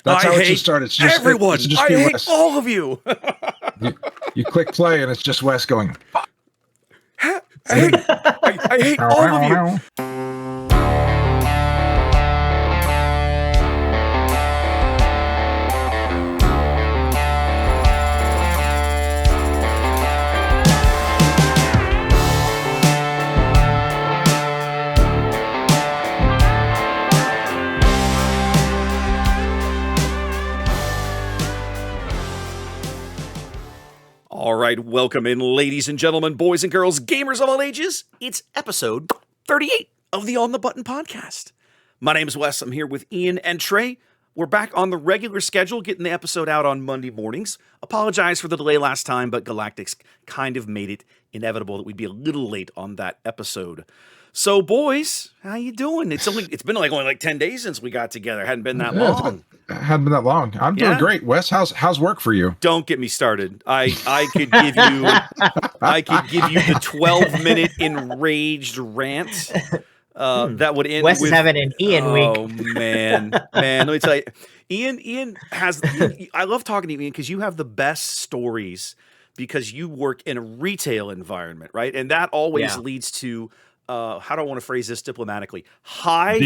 That's how it should start. It's just everyone. It's just I be hate Wes. all of you. You click play, and it's just Wes going. I hate all of you. All right, welcome in, ladies and gentlemen, boys and girls, gamers of all ages. It's episode 38 of the On the Button podcast. My name is Wes. I'm here with Ian and Trey. We're back on the regular schedule, getting the episode out on Monday mornings. Apologize for the delay last time, but Galactics kind of made it inevitable that we'd be a little late on that episode. So, boys, how you doing? It's been only like 10 days since we got together. It hadn't been that long. It hadn't been that long. I'm doing great. Wes, how's work for you? Don't get me started. I could give you the 12-minute enraged rant that would end Wes with, is having an Ian week. Oh man, let me tell you, Ian has. I love talking to you, Ian, because you have the best stories because you work in a retail environment, right? And that always leads to. How do I want to phrase this diplomatically? High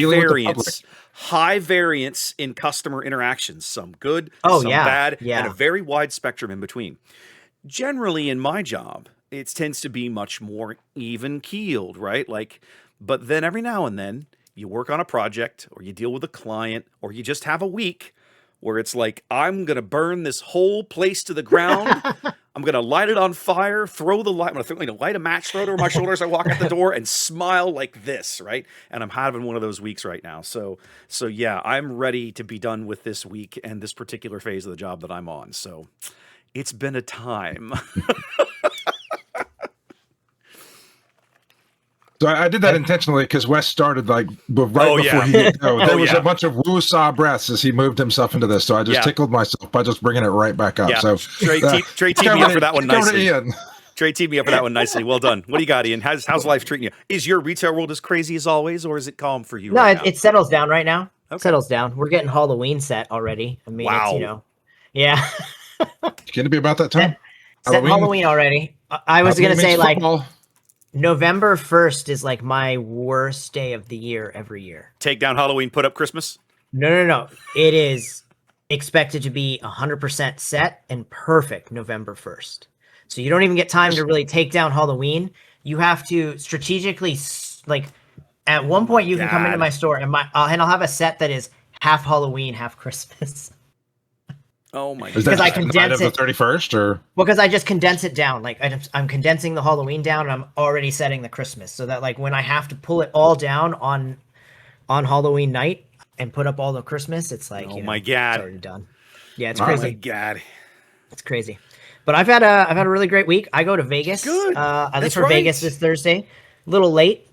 variance in customer interactions. Some good, some bad, and a very wide spectrum in between. Generally, in my job, it tends to be much more even-keeled, right? But then every now and then, you work on a project, or you deal with a client, or you just have a week where it's like, I'm going to burn this whole place to the ground. I'm going to light it on fire, throw the light. I'm going to light a match, throw it over my shoulder as I walk out the door and smile like this, right? And I'm having one of those weeks right now. So yeah, I'm ready to be done with this week and this particular phase of the job that I'm on. So it's been a time. So I did that intentionally because Wes started right before he did go. There was a bunch of woo-saw breaths as he moved himself into this. So I just tickled myself by just bringing it right back up. Yeah. So Trey teed me up for that one nicely. Ian. Trey teed me up for that one nicely. Well done. What do you got, Ian? How's life treating you? Is your retail world as crazy as always, or is it calm for you? No, right now? it settles down right now. Okay. It settles down. We're getting Halloween set already. I mean, wow. It's going to be about that time. Set Halloween already. I was going to say football. November 1st is like my worst day of the year every year. Take down Halloween, put up Christmas? No. It is expected to be 100% set and perfect November 1st. So you don't even get time to really take down Halloween. You have to strategically, at one point you can come into my store and I'll have a set that is half Halloween, half Christmas. Oh my god! Because I condense it. The 31st, or because I just condense it down. I'm condensing the Halloween down, and I'm already setting the Christmas, so that when I have to pull it all down on Halloween night and put up all the Christmas, it's like my god, it's already done. Yeah, it's crazy. Oh my god, it's crazy. But I've had a really great week. I go to Vegas. Good. I leave for Vegas this Thursday. Little late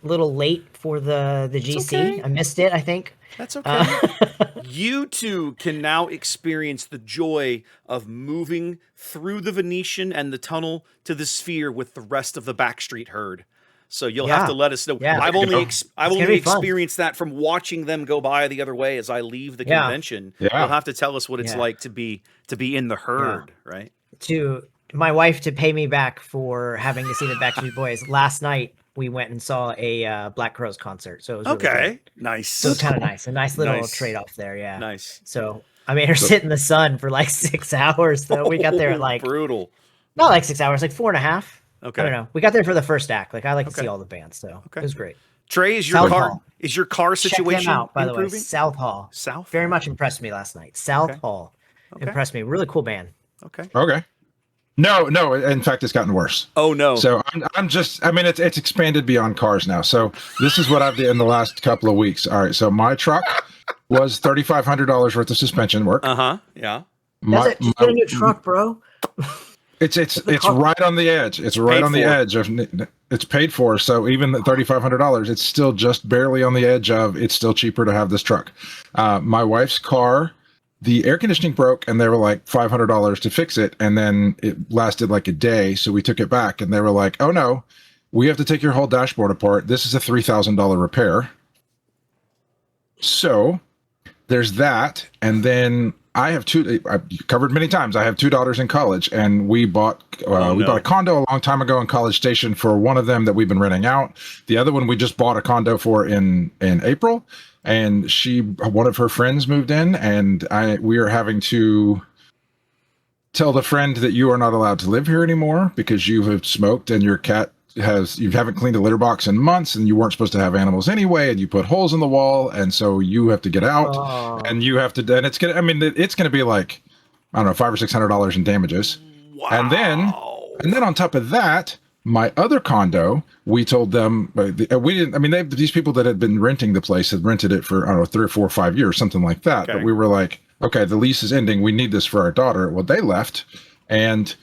for the GC. Okay. I missed it, I think. That's okay. You two can now experience the joy of moving through the Venetian and the tunnel to the Sphere with the rest of the Backstreet herd. So you'll have to let us know. Yeah. I've only experienced that from watching them go by the other way as I leave the convention. Yeah. You'll have to tell us what it's like to be in the herd, right? To my wife to pay me back for having to see the Backstreet Boys. Last night we went and saw a Black Crowes concert. So it was really good. Nice. So it's kind of nice. A nice little trade-off there, yeah. Nice. So I made her sit in the sun for 6 hours, though. We got there at brutal. Not 6 hours, 4.5. Okay. I don't know. We got there for the first act. I like to see all the bands, so it was great. Trey, is your car situation Check them out, by improving? the way. South Hall. Very much impressed me last night. South Hall. Impressed me. Really cool band. Okay. No. In fact, it's gotten worse. Oh no. So I'm just. I mean, it's expanded beyond cars now. So this is what I've done in the last couple of weeks. All right. So my truck was $3,500 worth of suspension work. Yeah. Just get a new truck, bro. It's right on the edge. It's right on the edge of. It's paid for. So even at $3,500, it's still just barely on the edge of. It's still cheaper to have this truck. My wife's car. The air conditioning broke and they were like $500 to fix it. And then it lasted like a day. So we took it back and they were like, oh no, we have to take your whole dashboard apart. This is a $3,000 repair. So there's that. And then I have two. I've covered many times. I have two daughters in college, and we bought a condo a long time ago in College Station for one of them that we've been renting out. The other one we just bought a condo for in April, and one of her friends moved in, and we are having to tell the friend that you are not allowed to live here anymore because you have smoked and your cat you haven't cleaned a litter box in months, and you weren't supposed to have animals anyway, and you put holes in the wall, and so you have to get out, and you have to, and it's gonna be like, I don't know, $500 or $600 in damages. Wow. And then on top of that, my other condo, we told them we didn't. I mean, these people that had been renting the place had rented it for, I don't know, 3 or 4 or 5 years, something like that. Okay. But we were like, okay, the lease is ending. We need this for our daughter. Well, they left, and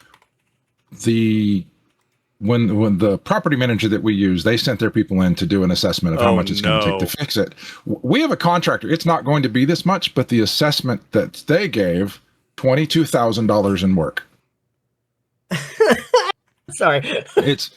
when the property manager that we use, they sent their people in to do an assessment of how much it's going to take to fix it. We have a contractor. It's not going to be this much, but the assessment that they gave, $22,000 in work. Sorry. It's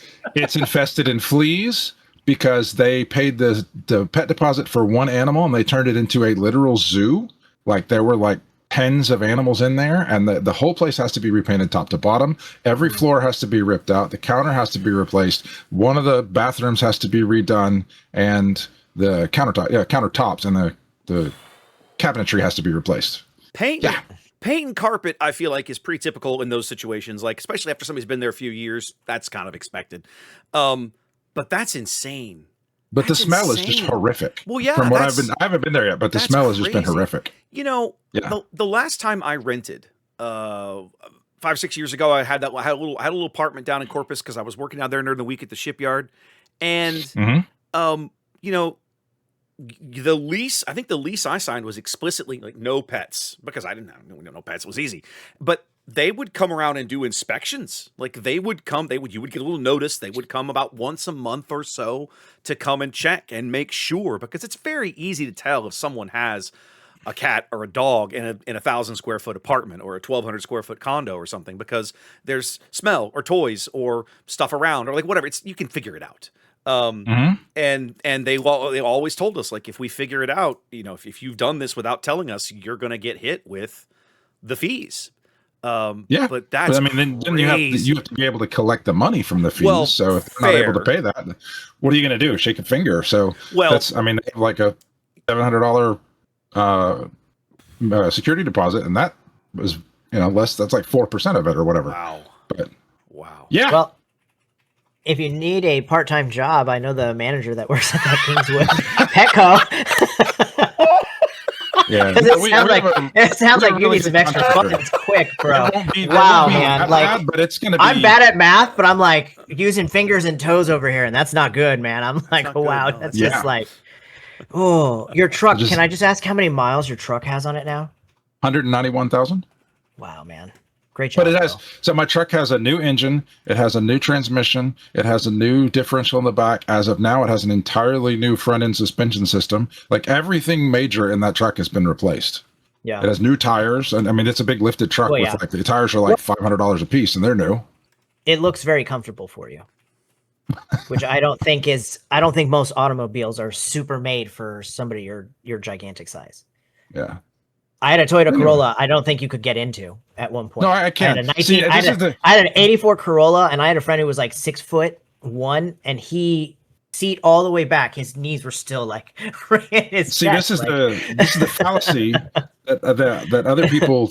infested in fleas because they paid the pet deposit for one animal and they turned it into a literal zoo. Like there were like tens of animals in there, and the whole place has to be repainted top to bottom. Every floor has to be ripped out. The counter has to be replaced. One of the bathrooms has to be redone, and the countertops and the cabinetry has to be replaced. Paint and carpet, I feel like, is pretty typical in those situations. Like, especially after somebody's been there a few years, that's kind of expected. But that's insane. But the smell is just horrific. Well, yeah. From what I haven't been there yet, but the smell has just been horrific. You know, the last time I rented, 5 or 6 years ago, I had a little apartment down in Corpus because I was working down there during the week at the shipyard, and you know, the lease. I think the lease I signed was explicitly like no pets because I didn't have no pets. It was easy, but they would come around and do inspections. Like you would get a little notice. They would come about once a month or so to come and check and make sure, because it's very easy to tell if someone has a cat or a dog in a 1,000 square foot apartment or a 1,200 square foot condo or something, because there's smell or toys or stuff around or like whatever. You can figure it out. And they always told us, like, if we figure it out, you know, if you've done this without telling us, you're going to get hit with the fees. But that's then you have to be able to collect the money from the fees. Well, so if they're not able to pay that, what are you going to do? Shake a finger? So they have like a $700 security deposit, and that was less. That's like 4% of it or whatever. Wow. But yeah. Well, if you need a part-time job, I know the manager that works at that Kingswood Petco. Yeah, it sounds like you need some extra funds quick, bro. Wow, man! Like, but it's gonna be. I'm bad at math, but I'm like using fingers and toes over here, and that's not good, man. I'm like, wow, that's just like, oh, your truck. Can I just ask how many miles your truck has on it now? 191,000. Wow, man. Great job. But it has, so my truck has a new engine, it has a new transmission, it has a new differential in the back. As of now, it has an entirely new front end suspension system. Like everything major in that truck has been replaced. Yeah. It has new tires. And I mean, it's a big lifted truck with like the tires are like $500 a piece and they're new. It looks very comfortable for you, which I don't think most automobiles are super made for somebody your gigantic size. Yeah. I had a Toyota Corolla. I don't think you could get into at one point. No, I can't. I had an 84 Corolla, and I had a friend who was like 6'1", and he seat all the way back. His knees were still like in his chest, this is the fallacy that other people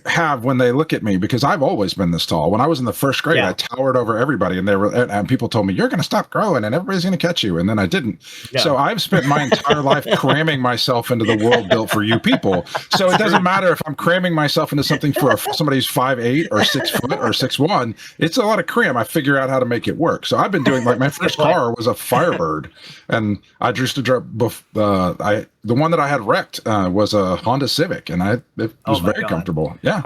have when they look at me, because I've always been this tall. When I was in the first grade, I towered over everybody, and people told me, you're going to stop growing and everybody's going to catch you. And then I didn't. Yeah. So I've spent my entire life cramming myself into the world built for you people. So it doesn't matter if I'm cramming myself into something for somebody who's 5'8" or 6 foot or 6'1". It's a lot of cram. I figure out how to make it work. So I've been doing, like, my first car was a Firebird, and I used to drive, the one that I had wrecked was a Honda Civic, and it was very comfortable. Yeah.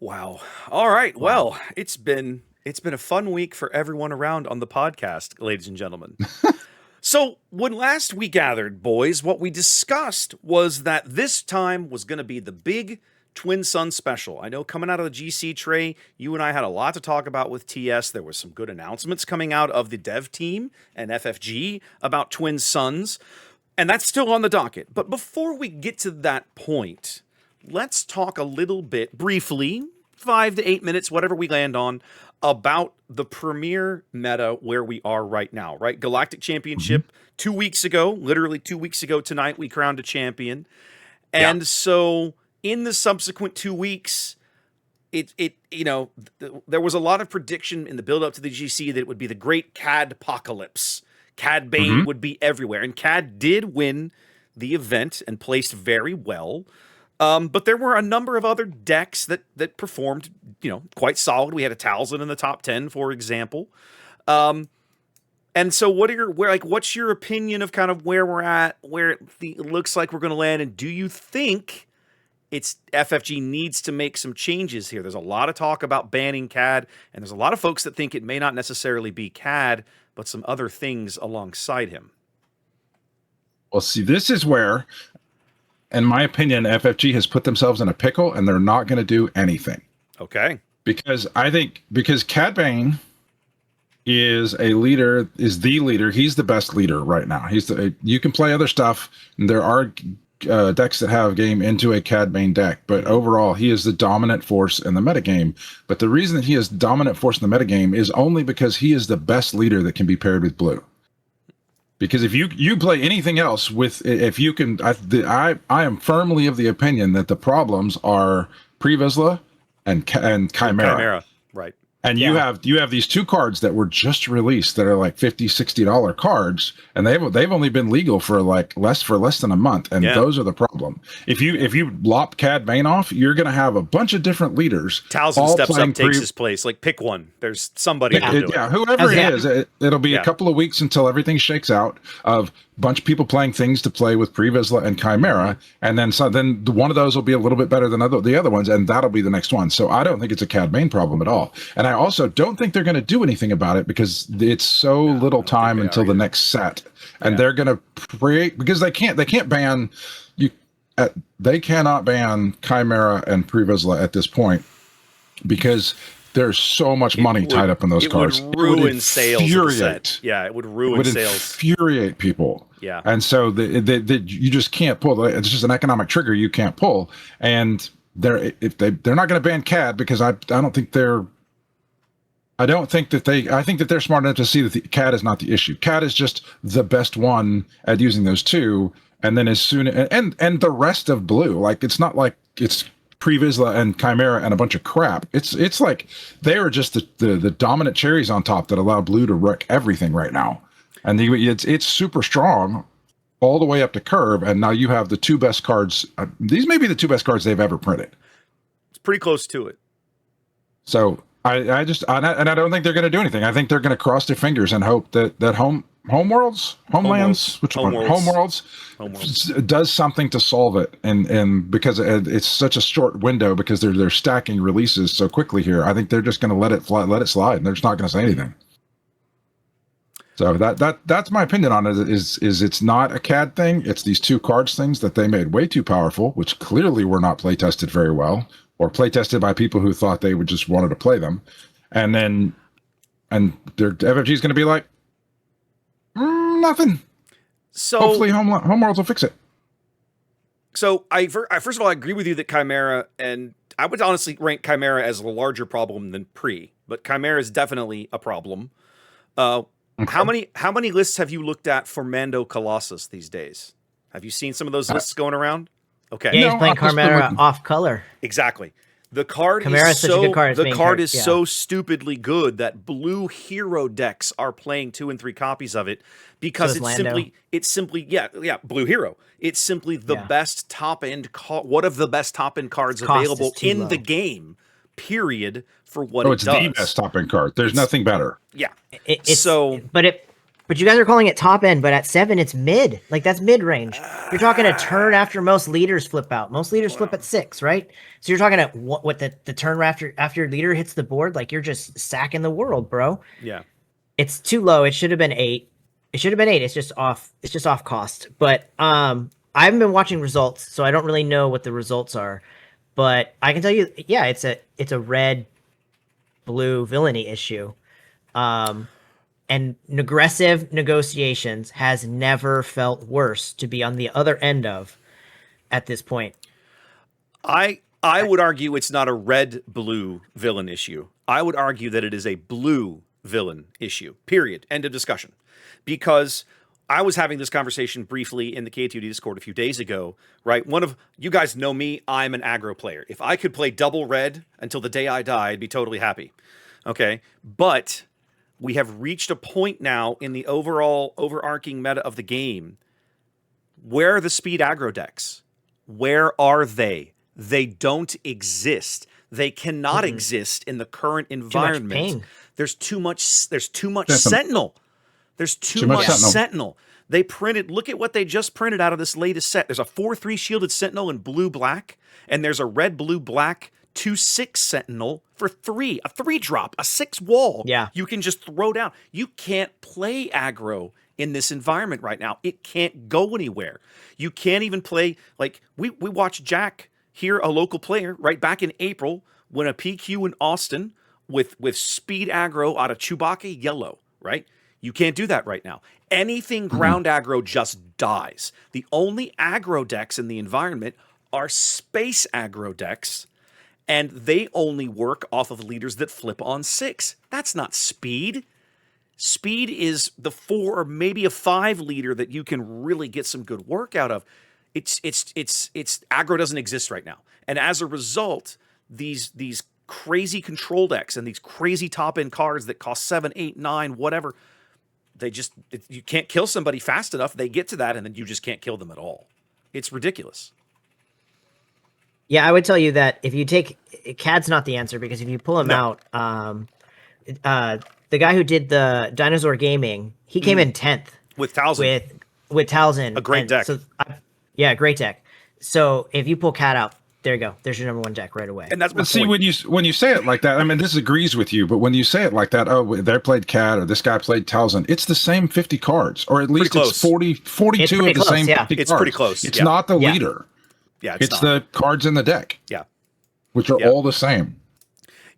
Wow. All right. Wow. Well, it's been a fun week for everyone around on the podcast, ladies and gentlemen. So when last we gathered, boys, what we discussed was that this time was going to be the big Twin Sun special. I know coming out of the GC tray, you and I had a lot to talk about with TS. There was some good announcements coming out of the dev team and FFG about Twin Suns. And that's still on the docket. But before we get to that point, let's talk a little bit briefly, 5 to 8 minutes, whatever we land on, about the premier meta where we are right now, right? Galactic Championship 2 weeks ago, literally 2 weeks ago tonight, we crowned a champion. And so in the subsequent 2 weeks, there was a lot of prediction in the build up to the GC that it would be the great CAD apocalypse. CAD Bane would be everywhere. And CAD did win the event and placed very well. But there were a number of other decks that performed, quite solid. We had a Talzin in the top 10, for example. And so what's your opinion of kind of where we're at, where it looks like we're going to land? And do you think FFG needs to make some changes here? There's a lot of talk about banning CAD, and there's a lot of folks that think it may not necessarily be CAD, but some other things alongside him. Well, see, this is where, in my opinion, FFG has put themselves in a pickle, and they're not going to do anything. Okay. Because Cad Bane is the leader. He's the best leader right now. You can play other stuff, and there are decks that have game into a Cad Bane deck, but overall he is the dominant force in the metagame. But the reason that he is dominant force in the metagame is only because he is the best leader that can be paired with blue. Because if you play anything else I am firmly of the opinion that the problems are Pre-Vizsla and Chimera. Right. And you have these two cards that were just released that are like $50, $60 cards, and they've only been legal for less than a month, and those are the problem. If you lop Cad Bane off, you're going to have a bunch of different leaders. Talzin steps up, takes his place. Like, pick one. There's somebody. Whoever it is, it'll be a couple of weeks until everything shakes out. Of a bunch of people playing things to play with Pre-Vizsla and Chimera, and then one of those will be a little bit better than the other ones, and that'll be the next one. So I don't think it's a Cad Bane problem at all, and I also don't think they're going to do anything about it because it's so little time until the next set, and they're going to create, because they can't ban you. They cannot ban Chimera and Pre-Vizsla at this point because there's so much money tied up in those cards. It would ruin sales. Yeah, it would ruin sales. Infuriate people. Yeah, and so you just can't pull. It's just an economic trigger you can't pull. And they're not going to ban CAD because I think that they're smart enough to see that the CAD is not the issue. CAD is just the best one at using those two. And then as soon and the rest of blue, like, it's not like it's Pre-Vizsla and Chimera and a bunch of crap. It's like they are just the dominant cherries on top that allow blue to wreck everything right now. And it's super strong all the way up to curve. And now you have the two best cards. These may be the two best cards they've ever printed. It's pretty close to it. So I don't think they're going to do anything. I think they're going to cross their fingers and hope that Homeworlds does something to solve it, and because it's such a short window, because they're stacking releases so quickly here. I think they're just going to let it slide, and they're just not going to say anything. So that's my opinion on it. Is it's not a CAD thing? It's these two cards things that they made way too powerful, which clearly were not play tested very well, or play tested by people who thought they would just wanted to play them, and their FFG is going to be like, nothing. So hopefully Homeworlds will fix it. So first of all, I agree with you that Chimera, and I would honestly rank Chimera as a larger problem than Pre, but Chimera is definitely a problem. How many lists have you looked at for Mando Colossus these days? Have you seen some of those lists going around? Okay. Yeah, he's playing Chimera off color. Exactly. The card Chimera's such a good card. The card is so stupidly good that blue hero decks are playing 2 and 3 copies of it because it's simply blue hero. It's simply the best top end one of the best top end cards available in the game. Period. For what it does. It's the best top end card. There's nothing better. Yeah. But you guys are calling it top end, but at 7 it's mid. Like, that's mid range. You're talking a turn after most leaders flip out. Most leaders flip at 6, right? So you're talking at what the turn after your leader hits the board, like, you're just sacking the world, bro. Yeah. It's too low. It should have been 8. It's just off cost. But I haven't been watching results, so I don't really know what the results are. But I can tell you, yeah, it's a red blue villainy issue. And aggressive negotiations has never felt worse to be on the other end of at this point. I would argue it's not a red-blue villain issue. I would argue that it is a blue villain issue, period. End of discussion. Because I was having this conversation briefly in the KTOD Discord a few days ago, right? You guys know me, I'm an aggro player. If I could play double red until the day I die, I'd be totally happy. Okay? But we have reached a point now in the overall overarching meta of the game. Where are the speed aggro decks? Where are they? They don't exist. They cannot exist in the current environment. There's too much Sentinel. There's too much Sentinel. They printed, look at what they just printed out of this latest set. There's a 4/3 shielded Sentinel in blue-black, and there's a red-blue-black 2/6 Sentinel for 3, a 3-drop, a 6 wall. Yeah. You can just throw down. You can't play aggro in this environment right now. It can't go anywhere. You can't even play, like, we watched Jack here, a local player, right back in April, win a PQ in Austin with speed aggro out of Chewbacca yellow, right? You can't do that right now. Anything ground aggro just dies. The only aggro decks in the environment are space aggro decks, and they only work off of leaders that flip on 6. That's not speed. Speed is the 4 or maybe a 5 leader that you can really get some good work out of. It's aggro doesn't exist right now. And as a result, these crazy control decks and these crazy top end cards that cost 7, 8, 9, whatever, you can't kill somebody fast enough. They get to that and then you just can't kill them at all. It's ridiculous. Yeah, I would tell you that if you take CAD's not the answer, because if you pull him out, the guy who did the Dinosaur Gaming, he came in 10th with Talzin. With Talzin, a great deck. So, great deck. So if you pull CAD out, there you go. There's your number 1 deck right away. And that's but see, when you say it like that, I mean, this agrees with you. But when you say it like that, oh, they played CAD or this guy played Talzin, it's the same 50 cards, or at least it's 42 of the same 50 cards. It's pretty close. It's not the leader. Yeah, it's the cards in the deck. Yeah, which are all the same.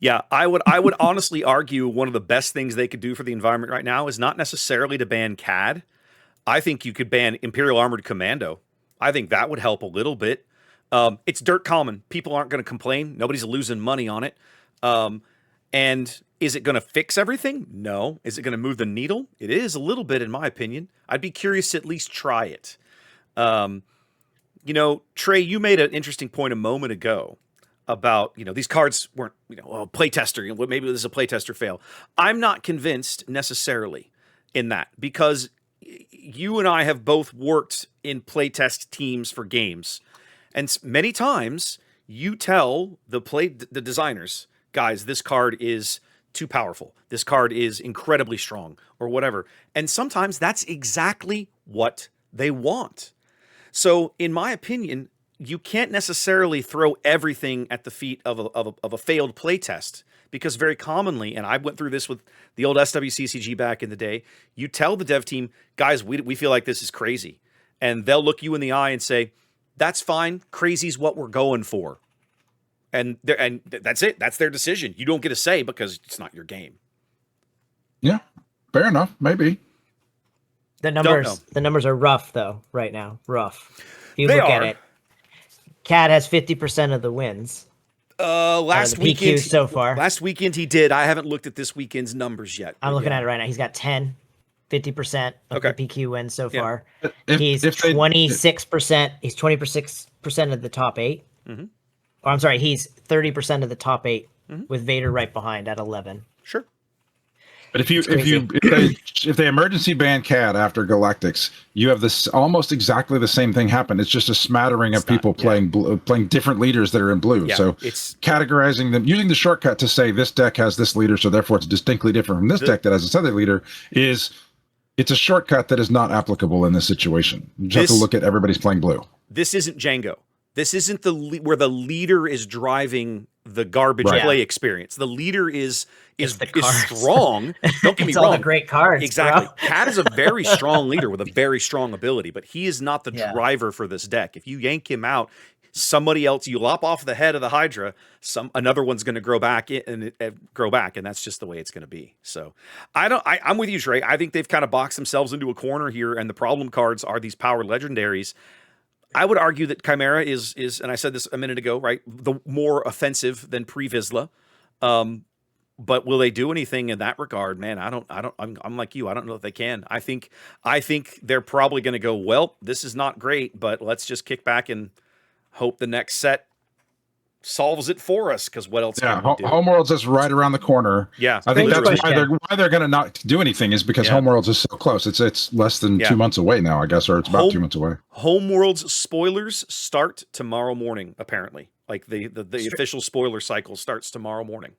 Yeah, I would honestly argue one of the best things they could do for the environment right now is not necessarily to ban CAD. I think you could ban Imperial Armored Commando. I think that would help a little bit. It's dirt common. People aren't going to complain. Nobody's losing money on it. And is it going to fix everything? No. Is it going to move the needle? It is a little bit, in my opinion. I'd be curious to at least try it. Trey, you made an interesting point a moment ago about, these cards weren't, playtester, maybe this is a playtester fail. I'm not convinced necessarily in that, because you and I have both worked in playtest teams for games. And many times you tell the designers, guys, this card is too powerful. This card is incredibly strong or whatever. And sometimes that's exactly what they want. So in my opinion, you can't necessarily throw everything at the feet of a failed playtest, because very commonly, and I went through this with the old SWCCG back in the day, you tell the dev team, guys, we feel like this is crazy. And they'll look you in the eye and say, that's fine. Crazy's what we're going for. And that's it. That's their decision. You don't get a say because it's not your game. Yeah, fair enough. Maybe. The numbers are rough though right now. Rough. If you look at it, CAD has 50% of the wins. Last weekend so far. Last weekend he did. I haven't looked at this weekend's numbers yet. I'm looking at it right now. He's got 50% of the PQ wins so far. He's 26%. He's 26% of the top 8. Mm-hmm. Or I'm sorry, he's 30% of the top 8 with Vader right behind at 11. Sure. But if they emergency ban CAD after Galactics, you have this almost exactly the same thing happen. It's just a smattering of people playing different leaders that are in blue. Yeah, so it's categorizing them using the shortcut to say this deck has this leader, so therefore it's distinctly different from this deck that has this other leader. It's a shortcut that is not applicable in this situation. You just have to look at everybody's playing blue. This isn't Django. This isn't where the leader is driving the garbage play experience. The leader is strong. Don't get me wrong. All the great cards. Exactly. Cat is a very strong leader with a very strong ability, but he is not the driver for this deck. If you yank him out, somebody else, you lop off the head of the Hydra, another one's going to grow back, and that's just the way it's going to be. So I'm with you, Trey. I think they've kind of boxed themselves into a corner here, and the problem cards are these power legendaries. I would argue that Chimera is, and I said this a minute ago, right? The more offensive than Pre-Vizsla. But will they do anything in that regard? Man, I'm like you. I don't know if they can. I think they're probably going to go, well, this is not great, but let's just kick back and hope the next set solves it for us, because what else can we do? Homeworld's is right around the corner. Yeah, I think that's why they're going to not do anything, is because Homeworld's is so close. It's less than 2 months away now, I guess, or it's about 2 months away. Homeworld's spoilers start tomorrow morning, apparently. Like the official spoiler cycle starts tomorrow morning.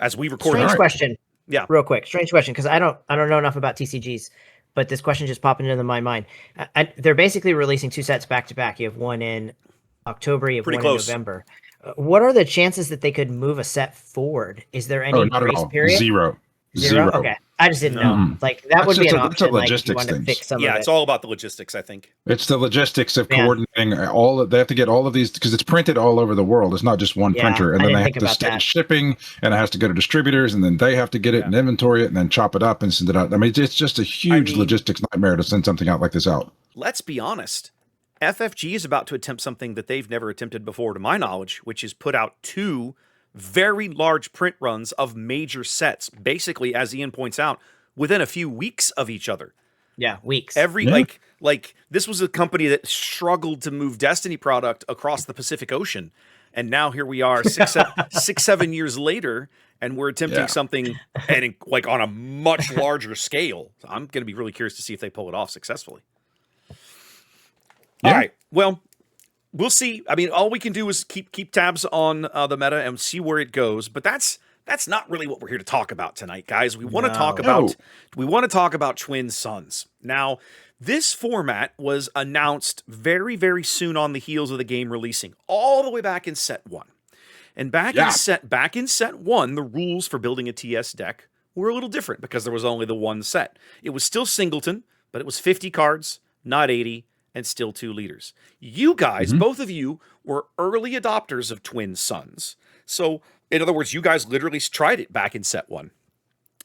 As we record. Strange question. Yeah, real quick. Strange question, because I don't know enough about TCGs, but this question just popped into my mind. They're basically releasing 2 sets back to back. You have one in October, you have one in November. What are the chances that they could move a set forward? Is there any grace period? Zero. Okay, I just didn't know. Like that would be an option. It's a logistics thing. It's all about the logistics. I think it's the logistics of coordinating they have to get all of these, because it's printed all over the world. It's not just one printer, and then they have to stage shipping, and it has to go to distributors, and then they have to get it and inventory it, and then chop it up and send it out. I mean, it's just a huge logistics nightmare to send something out like this out. Let's be honest. FFG is about to attempt something that they've never attempted before, to my knowledge, which is put out 2 very large print runs of major sets, basically, as Ian points out, within a few weeks of each other. Yeah, weeks. Like this was a company that struggled to move Destiny product across the Pacific Ocean, and now here we are 7 years later, and we're attempting something and like on a much larger scale. So I'm going to be really curious to see if they pull it off successfully. All right. Well, we'll see. I mean, all we can do is keep tabs on the meta and see where it goes. But that's not really what we're here to talk about tonight, guys. We want to talk about Twin Suns. Now, this format was announced very, very soon on the heels of the game releasing, all the way back in set 1. And back in set 1, the rules for building a TS deck were a little different because there was only the one set. It was still singleton, but it was 50 cards, not 80. And still 2 leaders. You guys, both of you, were early adopters of Twin Suns. So, in other words, you guys literally tried it back in set 1.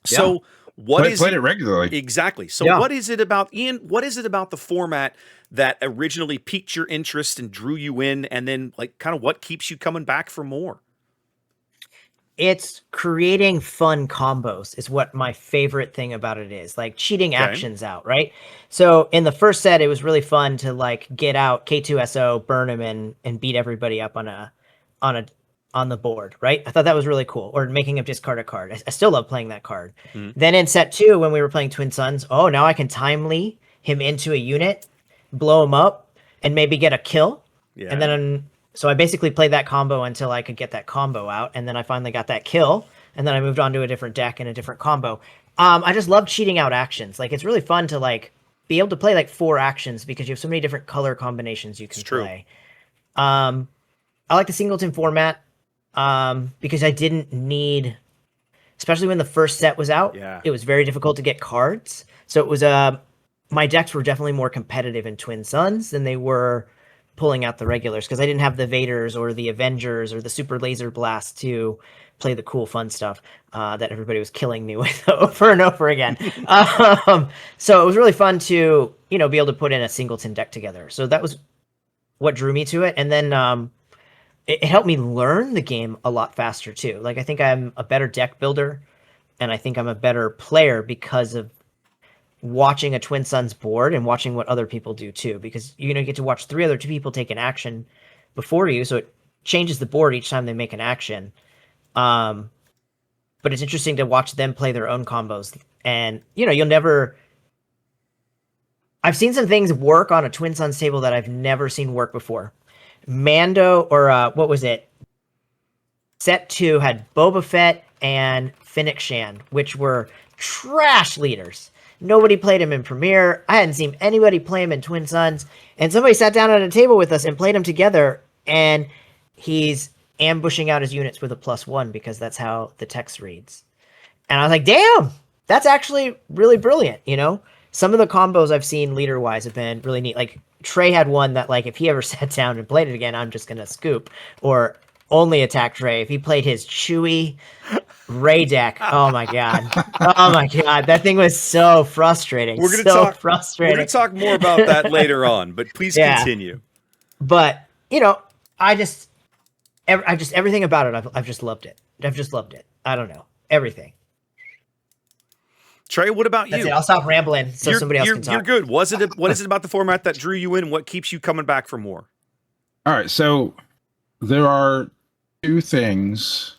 So, played it regularly. Exactly. So, what is it about, Ian? What is it about the format that originally piqued your interest and drew you in, and then, like, kind of what keeps you coming back for more? It's creating fun combos is what my favorite thing about it is, like cheating actions out, right? So in the first set, it was really fun to like get out K2SO, burn him and beat everybody up on the board, right? I thought that was really cool. Or making him discard a card. I still love playing that card. Then in set 2, when we were playing Twin Suns, now I can timely him into a unit, blow him up, and maybe get a kill. Yeah. And then so I basically played that combo until I could get that combo out, and then I finally got that kill, and then I moved on to a different deck and a different combo. I just love cheating out actions. Like, it's really fun to like be able to play like 4 actions because you have so many different color combinations you can play. I like the singleton format because I didn't need, especially when the first set was out, it was very difficult to get cards. So it was my decks were definitely more competitive in Twin Suns than they were pulling out the regulars, because I didn't have the Vaders or the Avengers or the Super Laser Blast to play the cool fun stuff that everybody was killing me with over and over again. So it was really fun to, be able to put in a singleton deck together. So that was what drew me to it. And then it helped me learn the game a lot faster too. Like, I think I'm a better deck builder, and I think I'm a better player because of watching a Twin Suns board and watching what other people do too, because you get to watch 3 other people take an action before you, so it changes the board each time they make an action. But it's interesting to watch them play their own combos, and I've seen some things work on a Twin Suns table that I've never seen work before. Mando, or what was it? Set 2 had Boba Fett and Fennec Shan, which were trash leaders. Nobody played him in Premiere. I hadn't seen anybody play him in Twin Suns. And somebody sat down at a table with us and played him together. And he's ambushing out his units with a +1 because that's how the text reads. And I was like, damn, that's actually really brilliant. Some of the combos I've seen leader-wise have been really neat. Like, Trey had one that, like, if he ever sat down and played it again, I'm just going to scoop. Or only attack Trey. If he played his Chewie, Ray deck. Oh my god. Oh my god. That thing was so frustrating. We're gonna talk more about that later on, but please continue. But I just everything about it. I've just loved it. I've just loved it. I don't know, everything. Trey, what about That's you? It. I'll stop rambling so somebody else can talk. You're good. What is it about the format that drew you in, and what keeps you coming back for more? All right, so there are two things.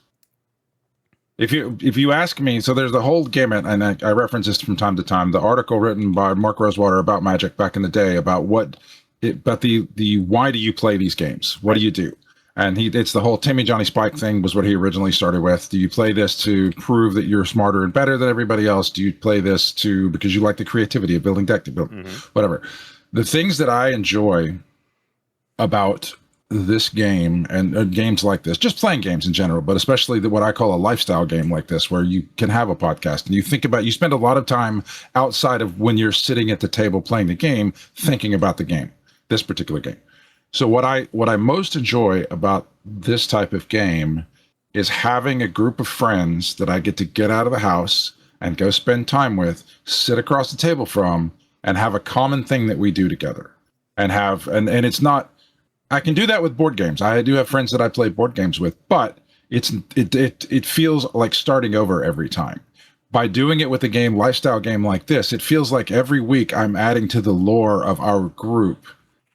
If you ask me, so there's the whole gamut, and I reference this from time to time. The article written by Mark Rosewater about Magic back in the day about the why do you play these games? What do you do? And it's the whole Timmy Johnny Spike thing was what he originally started with. Do you play this to prove that you're smarter and better than everybody else? Do you play this because you like the creativity of building deck to build whatever? The things that I enjoy about this game and games like this, just playing games in general, but especially what I call a lifestyle game like this, where you can have a podcast and you spend a lot of time outside of when you're sitting at the table playing the game, thinking about the game, this particular game. So what I most enjoy about this type of game is having a group of friends that I get out of the house and go spend time with, sit across the table from, and have a common thing that we do together. And it's not, I can do that with board games. I do have friends that I play board games with, but it feels like starting over every time. By doing it with a lifestyle game like this, it feels like every week I'm adding to the lore of our group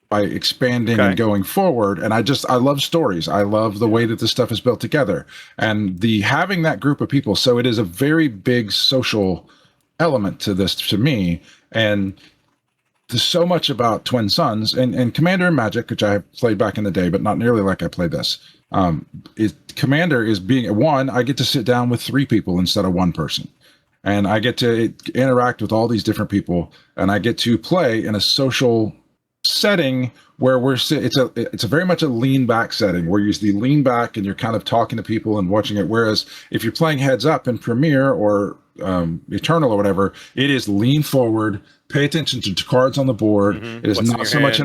by expanding and going forward. And I love stories. I love the way that this stuff is built together, and having that group of people. So it is a very big social element to this, to me. And there's so much about Twin Suns and Commander and Magic, which I have played back in the day, but not nearly like I played this. Commander is I get to sit down with 3 people instead of 1 person. And I get to interact with all these different people, and I get to play in a social setting where it's a very much a lean back setting where you lean back and you're kind of talking to people and watching it. Whereas if you're playing heads up in Premiere or Eternal or whatever, it is lean forward, pay attention to cards on the board. It is not so much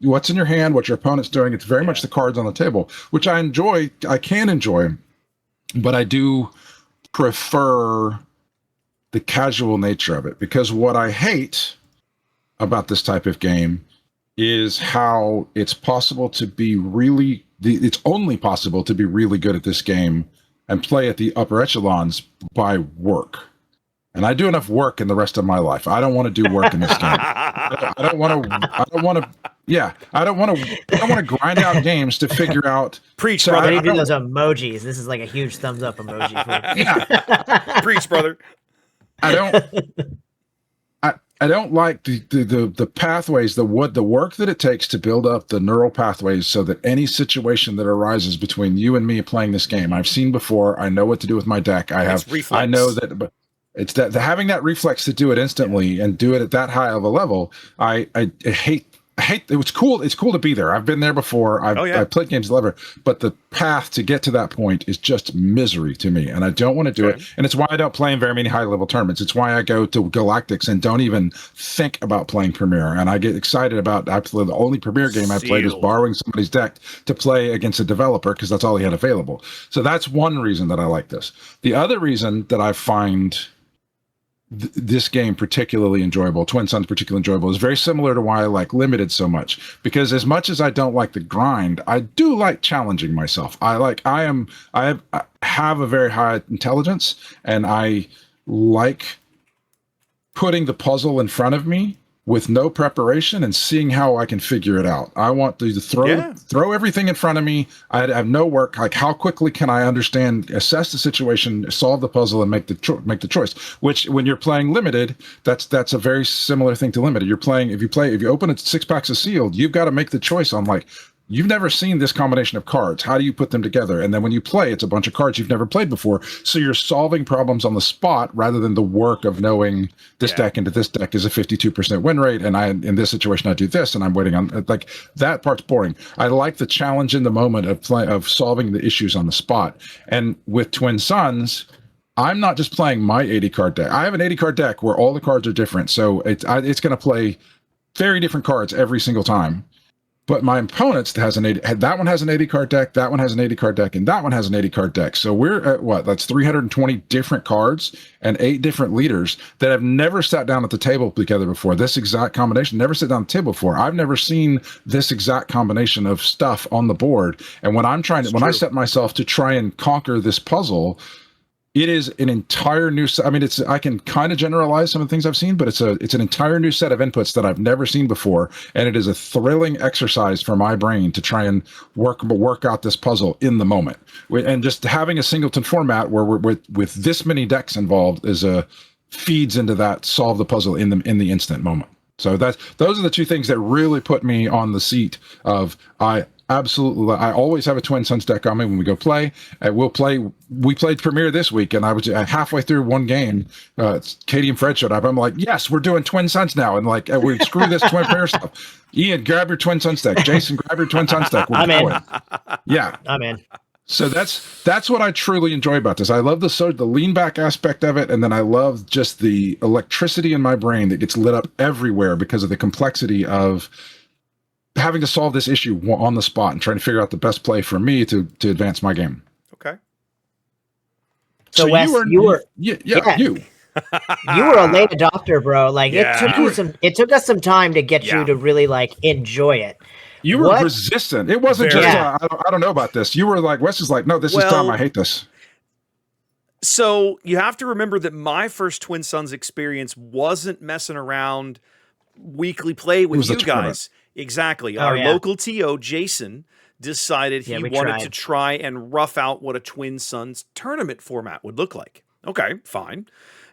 what's in your hand, what your opponent's doing. It's very much the cards on the table, which I can enjoy, but I do prefer the casual nature of it, because what I hate about this type of game is how it's possible to be it's only possible to be really good at this game and play at the upper echelons by work. And I do enough work in the rest of my life. I don't want to do work in this game. I don't want to grind out games to figure out. Preach, so brother. I do those emojis. This is like a huge thumbs up emoji. Preach, brother. I don't like the pathways, the work that it takes to build up the neural pathways so that any situation that arises between you and me playing this game, I've seen before. I know what to do with my deck. I know that, but it's that having that reflex to do it instantly and do it at that high of a level. I hate it's cool. It's cool to be there. I've been there before. I've played games lever, but the path to get to that point is just misery to me, and I don't want to do it. And it's why I don't play in very many high level tournaments. It's why I go to Galactics and don't even think about playing Premier. And I get excited about absolutely the only Premier game I played was borrowing somebody's deck to play against a developer because that's all he had available. So that's one reason that I like this. The other reason that I find this game particularly enjoyable, Twin Suns particularly enjoyable, is very similar to why I like Limited so much, because as much as I don't like the grind, I do like challenging myself. I have a very high intelligence, and I like putting the puzzle in front of me with no preparation and seeing how I can figure it out. I want to throw everything in front of me. I have no work. Like, how quickly can I assess the situation, solve the puzzle, and make the choice? Which, when you're playing Limited, that's a very similar thing to Limited. If you open 6 packs of Sealed, you've got to make the choice on, like, you've never seen this combination of cards. How do you put them together? And then when you play, it's a bunch of cards you've never played before. So you're solving problems on the spot rather than the work of knowing this deck into this deck is a 52% win rate. And in this situation, I do this, and I'm waiting on, like, that part's boring. I like the challenge in the moment of solving the issues on the spot. And with Twin Suns, I'm not just playing my 80 card deck. I have an 80 card deck where all the cards are different. So it's going to play very different cards every single time. but my opponent's has an 80. That one has an 80 card deck. That one has an 80 card deck, and that one has an 80 card deck. So we're at what? That's 320 different cards and 8 different leaders that have never sat down at the table together before. This exact combination never sat down at the table before. I've never seen this exact combination of stuff on the board. And when I'm trying to, when I set myself to try and conquer this puzzle, it is an entire new set. I mean, I can kind of generalize some of the things I've seen, but it's an entire new set of inputs that I've never seen before. And it is a thrilling exercise for my brain to try and work out this puzzle in the moment. And just having a singleton format where we're with this many decks involved feeds into that solve the puzzle in the instant moment. So those are the two things that really put me on the seat of absolutely. I always have a Twin Suns deck on me when we go play. We played Premier this week, and I was halfway through one game. Katie and Fred showed up. I'm like, yes, we're doing Twin Suns now. And like, we screw this Twin Premier stuff. Ian, grab your Twin Suns deck. Jason, grab your Twin Suns deck. I'm in. Yeah. I'm in. So that's what I truly enjoy about this. I love the lean back aspect of it, and then I love just the electricity in my brain that gets lit up everywhere because of the complexity of having to solve this issue on the spot and trying to figure out the best play for me to advance my game. Okay. So Wes, you were you you were a late adopter, bro. Like it took us some time to get you to really like enjoy it. You were resistant. It wasn't just I don't know about this. You were like, Wes is like, no, this is dumb. I hate this. So you have to remember that my first Twin Suns experience wasn't messing around weekly play with you guys. Exactly. Our local TO, Jason, decided he wanted to try and rough out what a Twin Suns tournament format would look like. Okay, fine.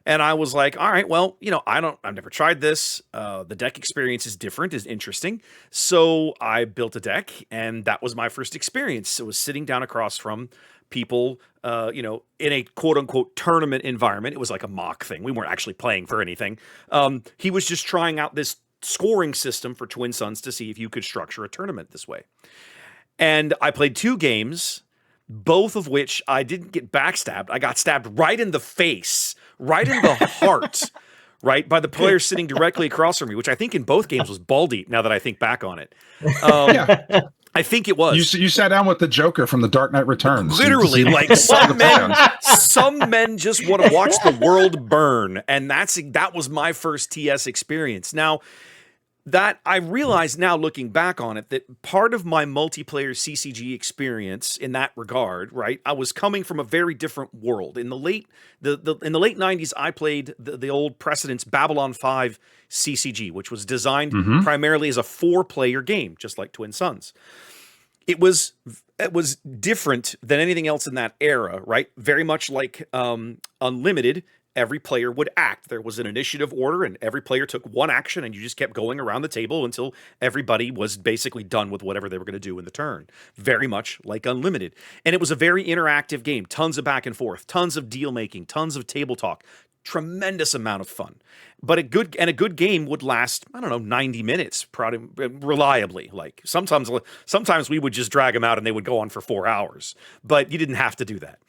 And I was like, all right, well, I've never tried this. The deck experience is different, is interesting. So I built a deck, and that was my first experience. It was sitting down across from people, in a quote unquote tournament environment. It was like a mock thing. We weren't actually playing for anything. He was just trying out this scoring system for Twin Suns to see if you could structure a tournament this way. And I played 2 games, both of which I didn't get backstabbed. I got stabbed right in the face, right in the heart, right, by the player sitting directly across from me, which I think in both games was Baldy, now that I think back on it. I think it was. You sat down with the Joker from The Dark Knight Returns. Literally, like some men just want to watch the world burn. And that was my first TS experience. Now, that I realize now looking back on it, that part of my multiplayer CCG experience in that regard, right, I was coming from a very different world. In the late 90s, I played the old Precedence Babylon 5 CCG, which was designed primarily as a 4-player game, just like Twin Suns. It was different than anything else in that era, right? Very much like Unlimited. Every player would act. There was an initiative order, and every player took one action, and you just kept going around the table until everybody was basically done with whatever they were going to do in the turn. Very much like Unlimited. And it was a very interactive game. Tons of back and forth, tons of deal making, tons of table talk. Tremendous amount of fun. But a good game would last, 90 minutes, reliably. Like sometimes we would just drag them out and they would go on for 4 hours. But you didn't have to do that.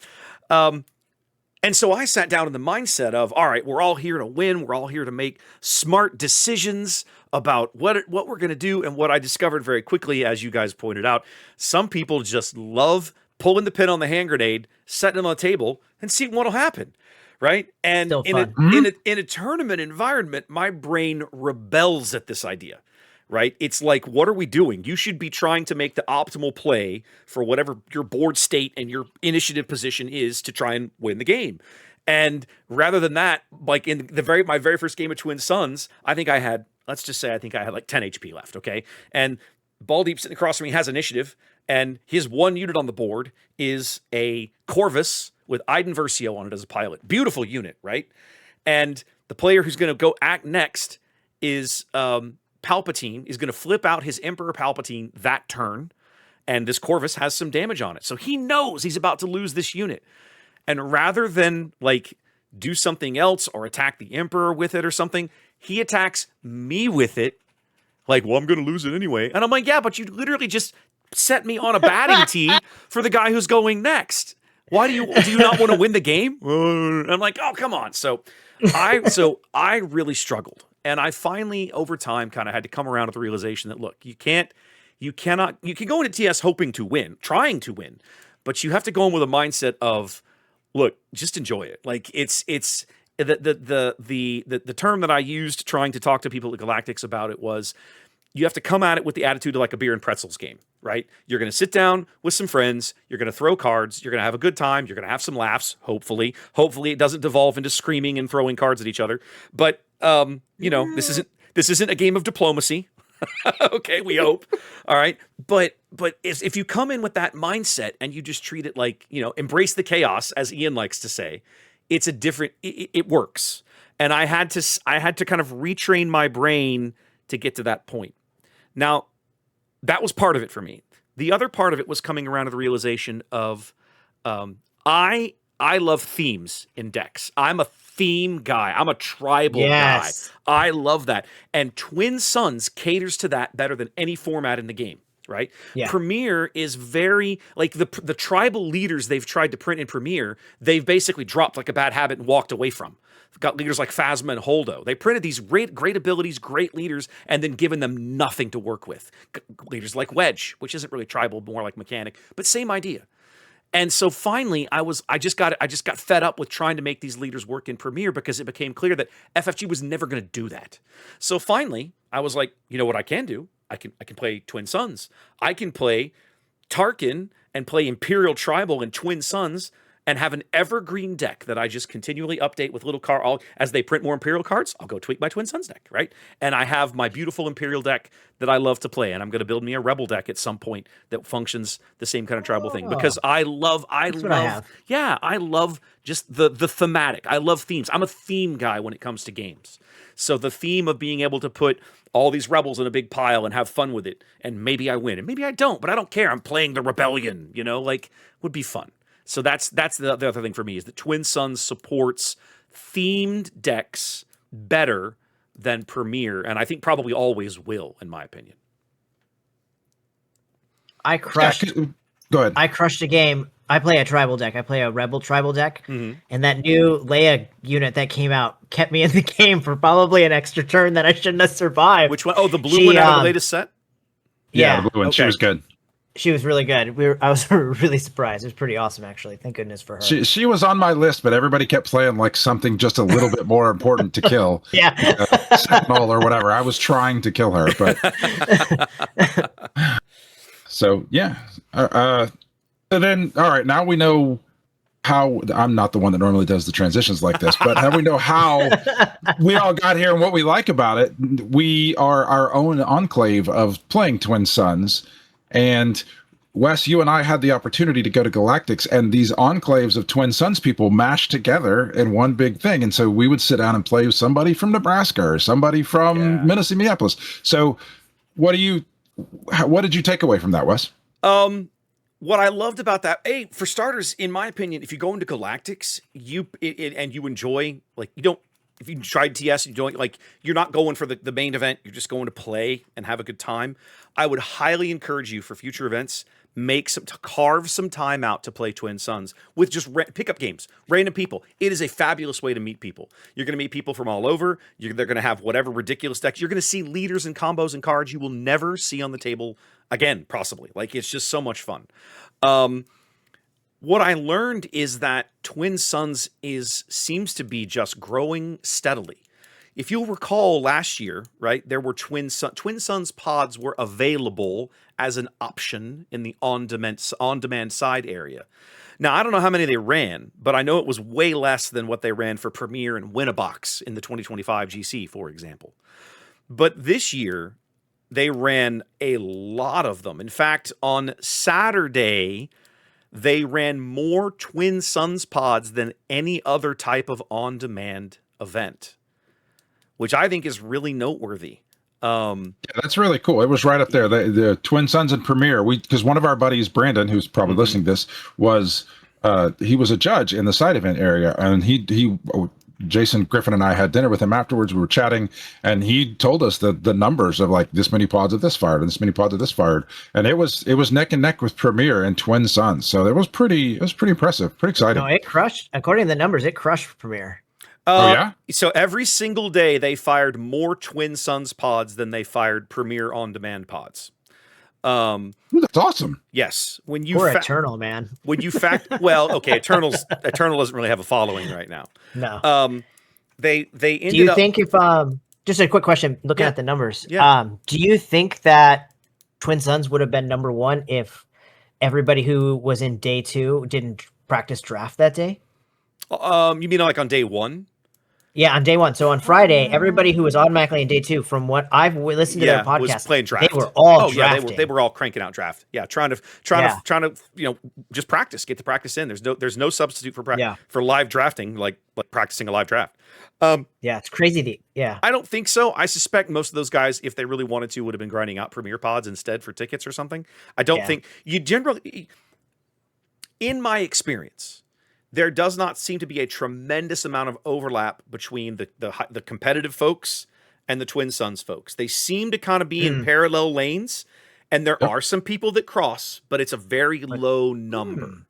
And so I sat down in the mindset of, all right, we're all here to win. We're all here to make smart decisions about what we're going to do. And what I discovered very quickly, as you guys pointed out, some people just love pulling the pin on the hand grenade, setting it on the table, and seeing what'll happen. Right. And in a tournament environment, my brain rebels at this idea. Right. It's like, what are we doing? You should be trying to make the optimal play for whatever your board state and your initiative position is to try and win the game. And rather than that, like in my very first game of Twin Suns, I think I had like 10 HP left. Okay. And Baldeep sitting across from me has initiative, and his one unit on the board is a Corvus with Iden Versio on it as a pilot. Beautiful unit, right? And the player who's going to go act next is Palpatine, is going to flip out his Emperor Palpatine that turn, and this Corvus has some damage on it. So he knows he's about to lose this unit. And rather than like do something else or attack the Emperor with it or something, he attacks me with it. Like, well, I'm going to lose it anyway. And I'm like, yeah, but you literally just set me on a batting tee for the guy who's going next. Why do you not want to win the game? And I'm like, oh, come on. So I really struggled. And I finally, over time, kind of had to come around to the realization that, look, you can't You can go into TS hoping to win, trying to win, but you have to go in with a mindset of, look, just enjoy it. Like it's the term that I used trying to talk to people at Galactics about it was, you have to come at it with the attitude of like a beer and pretzels game, right? You're going to sit down with some friends. You're going to throw cards. You're going to have a good time. You're going to have some laughs. Hopefully it doesn't devolve into screaming and throwing cards at each other. But this isn't a game of diplomacy. Okay, we hope. All right, but if you come in with that mindset and you just treat it like, embrace the chaos, as Ian likes to say, it's a different. It works. And I had to kind of retrain my brain to get to that point. Now, that was part of it for me. The other part of it was coming around to the realization of I love themes in decks. I'm a theme guy. I'm a tribal guy. I love that. And Twin Suns caters to that better than any format in the game, right? Yeah. Premier is very, like the tribal leaders they've tried to print in Premier, they've basically dropped like a bad habit and walked away from. Got leaders like Phasma and Holdo. They printed these great abilities, great leaders, and then given them nothing to work with. Leaders like Wedge, which isn't really tribal, more like mechanic, but same idea. And so finally, I just got fed up with trying to make these leaders work in Premier because it became clear that FFG was never going to do that. So finally, I was like, you know what I can do? I can play Twin Suns. I can play Tarkin and play Imperial Tribal and Twin Suns and have an evergreen deck that I just continually update with little as they print more Imperial cards, I'll go tweak my Twin Suns deck, right? And I have my beautiful Imperial deck that I love to play, and I'm going to build me a Rebel deck at some point that functions the same kind of tribal thing, because I love just the thematic. I love themes. I'm a theme guy when it comes to games. So the theme of being able to put all these rebels in a big pile and have fun with it, and maybe I win, and maybe I don't, but I don't care. I'm playing the rebellion, would be fun. So that's the other thing for me, is that Twin Suns supports themed decks better than Premier, and I think probably always will, in my opinion. I crushed. Go ahead. I crushed a game. I play a tribal deck. I play a Rebel tribal deck, and that new Leia unit that came out kept me in the game for probably an extra turn that I shouldn't have survived. Which one? Oh, the blue one out of the latest set? Yeah, the blue one. Okay. She was good. She was really good. I was really surprised. It was pretty awesome, actually. Thank goodness for her. She was on my list, but everybody kept playing like something just a little bit more important to kill. Yeah. Sentinel or whatever. I was trying to kill her, but so yeah. And then, all right, now we know how. I'm not the one that normally does the transitions like this, but now we know how we all got here and what we like about it. We are our own enclave of playing Twin Suns. And Wes, you and I had the opportunity to go to Galactics, and these enclaves of Twin Suns people mashed together in one big thing. And so we would sit down and play with somebody from Nebraska or somebody from Minneapolis. So what did you take away from that, Wes? What I loved about that, for starters, in my opinion, if you go into Galactics, and you enjoy, like, if you tried TS and you don't, like, you're not going for the main event, you're just going to play and have a good time, I would highly encourage you for future events, carve some time out to play Twin Suns with just pickup games, random people. It is a fabulous way to meet people. You're going to meet people from all over. They're going to have whatever ridiculous decks. You're going to see leaders and combos and cards you will never see on the table again, possibly. Like, it's just so much fun. What I learned is that Twin Suns seems to be just growing steadily. If you'll recall last year, right, there were Twin Suns pods were available as an option in the on-demand side area. Now, I don't know how many they ran, but I know it was way less than what they ran for Premier and Win-A-Box in the 2025 GC, for example. But this year, they ran a lot of them. In fact, on Saturday, they ran more Twin Suns pods than any other type of on-demand event, which I think is really noteworthy. Yeah, that's really cool. It was right up there. The Twin Suns and Premier. Because one of our buddies, Brandon, who's probably listening to this, he was a judge in the side event area, and Jason Griffin and I had dinner with him afterwards. We were chatting, and he told us the numbers of like this many pods of this fired and this many pods of this fired, and it was neck and neck with Premier and Twin Suns. So it was pretty impressive, pretty exciting. No, it crushed. According to the numbers, it crushed Premier. Oh yeah. So every single day they fired more Twin Suns pods than they fired Premier on-demand pods. That's awesome. Yes, when you Poor Eternal, man. When you well, okay, Eternal doesn't really have a following right now. No. They ended Do you up, think if just a quick question, looking at the numbers, Yeah. Do you think that Twin Suns would have been number one if everybody who was in day 2 didn't practice draft that day? You mean like on day 1? Yeah, on day 1. So on Friday, everybody who was automatically in day 2, from what I've listened to their podcast, was playing draft. They were all drafting. Yeah, they were all cranking out draft. Yeah, trying to just practice, get the practice in. There's no substitute for live drafting like practicing a live draft. Yeah, it's crazy. I don't think so. I suspect most of those guys, if they really wanted to, would have been grinding out Premier Pods instead for tickets or something. I don't think you generally, in my experience, there does not seem to be a tremendous amount of overlap between the competitive folks and the Twin Suns folks. They seem to kind of be in parallel lanes, and there are some people that cross, but it's a very low number.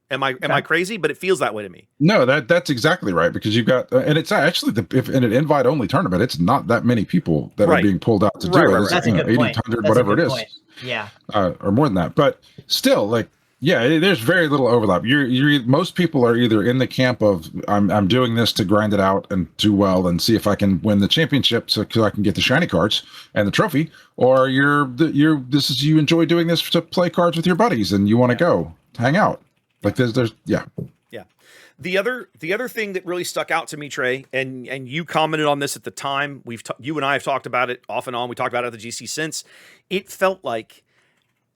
Am I crazy? But it feels that way to me. No, that's exactly right, because you've got, and it's actually if in an invite only tournament, it's not that many people that are being pulled out to do it. It's, That's a good 80, point. 100, whatever it is. Point. Yeah, or more than that. But still, like, yeah, there's very little overlap. Most people are either in the camp of I'm doing this to grind it out and do well and see if I can win the championship so I can get the shiny cards and the trophy, or you enjoy doing this to play cards with your buddies and you want to go hang out. Like there's. The other thing that really stuck out to me, Trey, and you commented on this at the time. You and I have talked about it off and on. We talked about it at the GC since. It felt like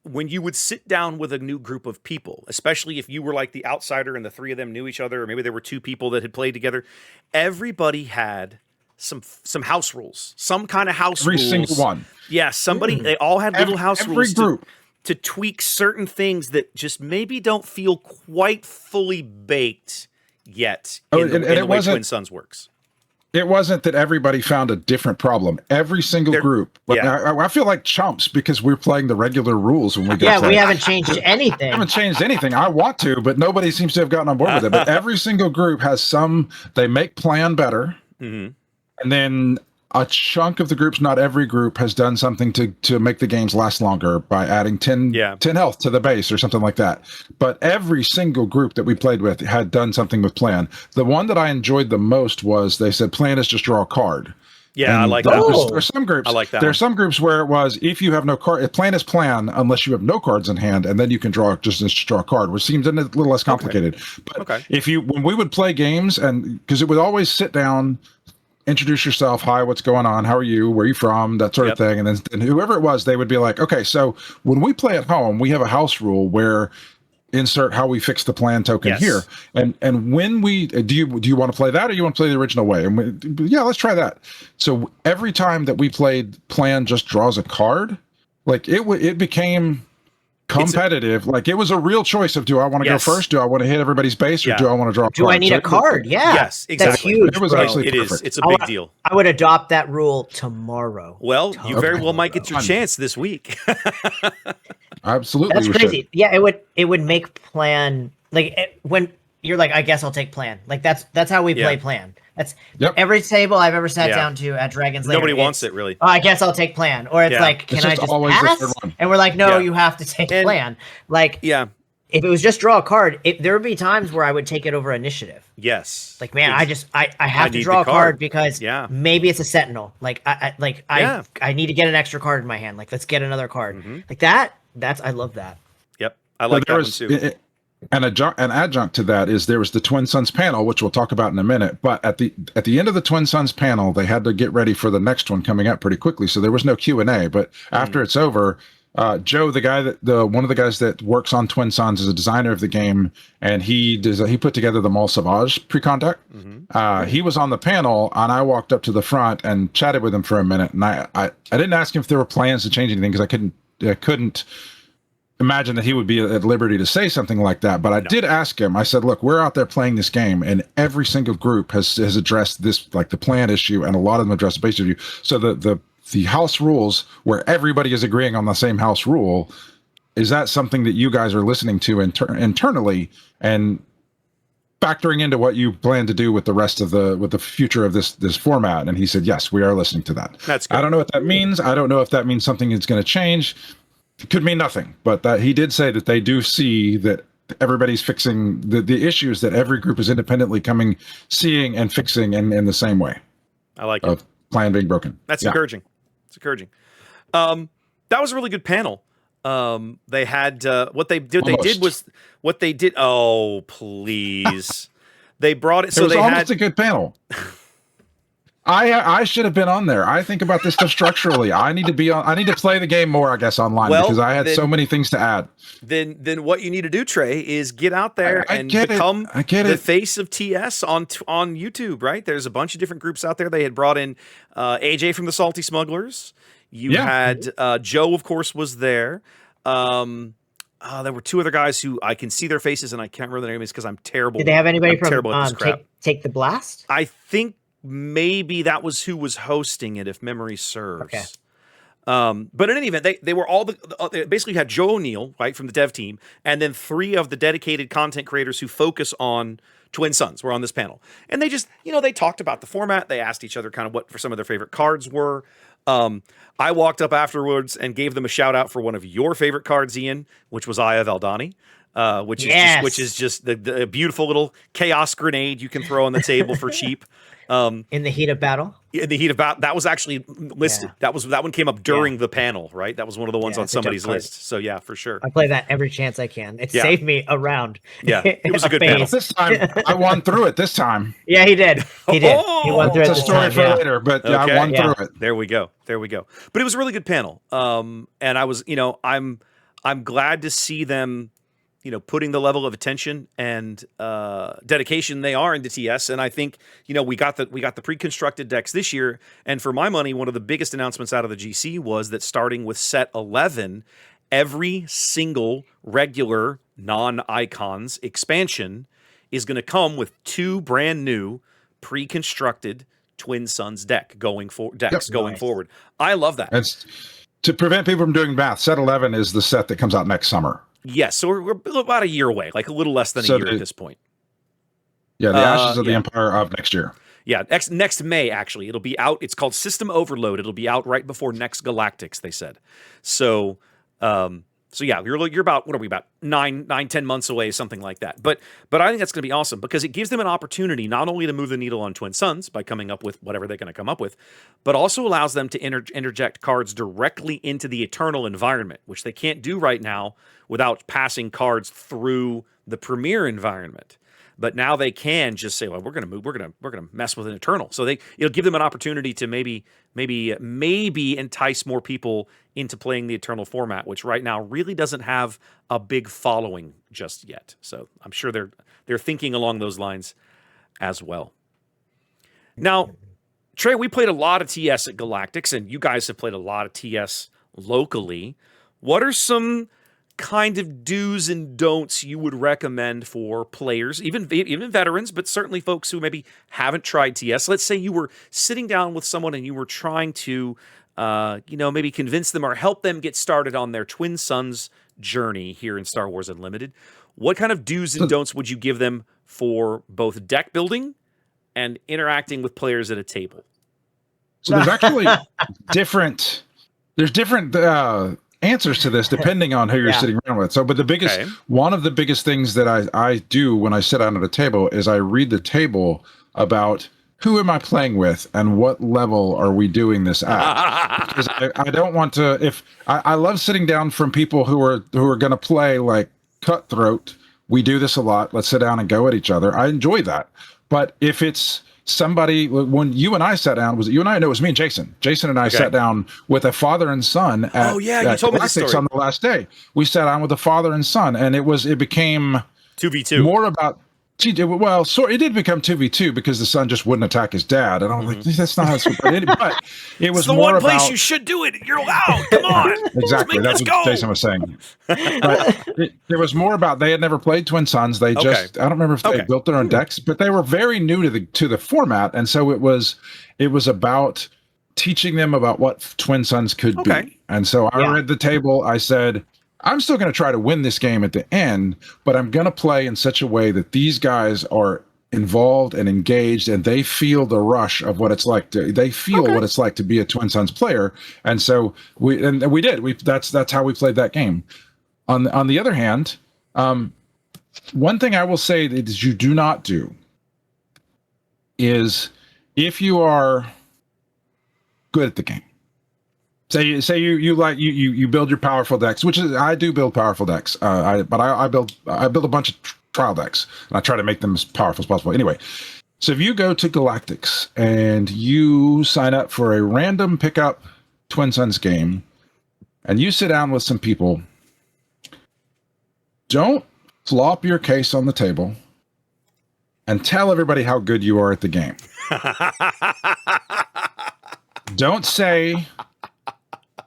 when you would sit down with a new group of people, especially if you were like the outsider and the three of them knew each other, or maybe there were 2 people that had played together, everybody had some house rules, some kind of house rules. Every single one. Yeah, they all had little house rules. Every group. To tweak certain things that just maybe don't feel quite fully baked yet in the way Twin Suns works. It wasn't that everybody found a different problem. Every single group. Like, I feel like chumps because we're playing the regular rules when we go. Yeah, we haven't changed anything. I haven't changed anything. I want to, but nobody seems to have gotten on board with it. But every single group has they make plan better. Mm-hmm. And then a chunk of the groups, not every group, has done something to make the games last longer by adding 10 health to the base or something like that. But every single group that we played with had done something with plan. The one that I enjoyed the most was they said plan is just draw a card. Yeah, and I like that. There's some groups. I like that. There's some groups where it was if you have no card, plan is plan unless you have no cards in hand, and then you can draw a card, which seems a little less complicated. But when we would play games, and because it would always sit down, introduce yourself, hi, what's going on, how are you, where are you from, that sort of thing, and then whoever it was, they would be like, okay, so when we play at home, we have a house rule where insert how we fix the plan token here, and when we do you want to play that, or you want to play the original way? And let's try that. So every time that we played plan just draws a card, like it became competitive. Like it was a real choice of, do I want to go first? Do I want to hit everybody's base, or do I want to draw a card? Do I need a card? Yeah. Yes, exactly. That's huge. It was actually perfect. It's a big deal. I would adopt that rule tomorrow. Well, you very well might get your chance this week. Absolutely. That's crazy. Yeah, it would make plan, like when you're like, I guess I'll take plan. Like that's how we play plan. That's every table I've ever sat down to at Dragon's Lair. Nobody wants it, really. Oh, I guess I'll take plan. Or it's like, can I just pass? And we're like, no, you have to take plan. Like, if it was just draw a card, there would be times where I would take it over initiative. Yes. Like, man, I have to draw a card because maybe it's a sentinel. Like, I need to get an extra card in my hand. Like, let's get another card. Mm-hmm. Like I love that. Yep. I like that one too. And an adjunct to that is there was the Twin Suns panel, which we'll talk about in a minute. But at the end of the Twin Suns panel, they had to get ready for the next one coming up pretty quickly. So there was no Q&A. But after it's over, Joe, one of the guys that works on Twin Suns, is a designer of the game, and he put together the Mall Sauvage pre-contact. Mm-hmm. He was on the panel, and I walked up to the front and chatted with him for a minute. And I didn't ask him if there were plans to change anything because I couldn't imagine that he would be at liberty to say something like that. But I did ask him, I said, look, we're out there playing this game, and every single group has addressed this, like the plan issue, and a lot of them address the base issue. So the house rules where everybody is agreeing on the same house rule, is that something that you guys are listening to internally and factoring into what you plan to do with the rest of the future of this format? And he said, yes, we are listening to that. That's good. I don't know what that means. I don't know if that means something is going to change. could mean nothing, but that he did say that they do see that everybody's fixing the issues that every group is independently seeing and fixing in the same way. I like it. Plan being broken. That's encouraging. It's encouraging. That was a really good panel. They had what they did. Almost. They did was what they did. Oh, please! They brought it. So it was they almost had a good panel. I should have been on there. I think about this stuff structurally. I need to be on. I need to play the game more, I guess, online because I had so many things to add. Then what you need to do, Trey, is get out there and become the face of TS on YouTube. Right? There's a bunch of different groups out there. They had brought in AJ from the Salty Smugglers. You had Joe, of course, was there. There were two other guys who I can see their faces and I can't remember their names because I'm terrible. Did they have anybody from Take the Blast? I think maybe that was who was hosting it, if memory serves. Okay. But in any event, they were all they basically had Joe O'Neill, right, from the dev team, and then 3 of the dedicated content creators who focus on Twin Suns were on this panel. And they just, they talked about the format. They asked each other kind of what some of their favorite cards were. I walked up afterwards and gave them a shout out for one of your favorite cards, Ian, which was Aya Valdani. Which is just the beautiful little chaos grenade you can throw on the table for cheap. In the heat of battle? In the heat of battle. That was actually listed. Yeah. That one came up during the panel, right? That was one of the ones on somebody's list. So yeah, for sure. I play that every chance I can. It saved me a round. Yeah, it was a good panel. This time, I won through it this time. Yeah, he did. He did. He won through it. It's a story for later, but I won through it. There we go. But it was a really good panel. And I was, I'm glad to see them putting the level of attention and dedication they are into TS. And I think, we got the pre-constructed decks this year. And for my money, one of the biggest announcements out of the GC was that starting with set 11, every single regular non-icons expansion is going to come with 2 brand new pre-constructed Twin Suns going forward. I love that. And to prevent people from doing math, set 11 is the set that comes out next summer. Yes, so we're about a year away, like a little less than a year at this point. Yeah, the Ashes of the Empire of next year. Yeah, next May, actually. It'll be out. It's called System Overload. It'll be out right before next Galactics, they said. So yeah, you're about, what are we, about 9-10 months away, something like that. But I think that's going to be awesome because it gives them an opportunity not only to move the needle on Twin Suns by coming up with whatever they're going to come up with, but also allows them to interject cards directly into the Eternal environment, which they can't do right now without passing cards through the Premier environment. But now they can just say, well, we're going to mess with an Eternal. So it'll give them an opportunity to maybe entice more people into playing the Eternal format, which right now really doesn't have a big following just yet. So I'm sure they're thinking along those lines as well. Now, Trey, we played a lot of TS at Galactics, and you guys have played a lot of TS locally. What are some kind of do's and don'ts you would recommend for players, even veterans, but certainly folks who maybe haven't tried TS? Let's say you were sitting down with someone and you were trying to, maybe convince them or help them get started on their Twin Suns journey here in Star Wars Unlimited. What kind of do's and don'ts would you give them for both deck building and interacting with players at a table? So there's actually different answers to this depending on who you're sitting around with. So, but one of the biggest things that I do when I sit down at a table is I read the table about who am I playing with and what level are we doing this at? Because I don't want to, I love sitting down from people who are going to play like Cutthroat. We do this a lot. Let's sit down and go at each other. I enjoy that. But if it's somebody, when you and I sat down, was it you and I? No, it was me and Jason. Jason and I sat down with a father and son at, you told me this story. On the last day. We sat down with a father and son, and it became 2v2. More about well, so it did become 2v2 because the son just wouldn't attack his dad. And I'm like, that's not how it's but it was the more one place about, you should do it. You're allowed. Come on. Exactly. That's what Jason was saying. But it was more about they had never played Twin Suns. They just I don't remember if they built their own decks, but they were very new to the format. And so it was about teaching them about what Twin Suns could be. And so I read the table. I said, I'm still going to try to win this game at the end, but I'm going to play in such a way that these guys are involved and engaged, and they feel the rush of what it's like they feel what it's like to be a Twin Suns player. And so we did. That's how we played that game. On the other hand, one thing I will say that you do not do is, if you are good at the game, say you build your powerful decks, which is, I do build powerful decks, but I build a bunch of trial decks, and I try to make them as powerful as possible. Anyway, so if you go to Galactics and you sign up for a random pickup Twin Suns game, and you sit down with some people, don't flop your case on the table and tell everybody how good you are at the game. Don't say,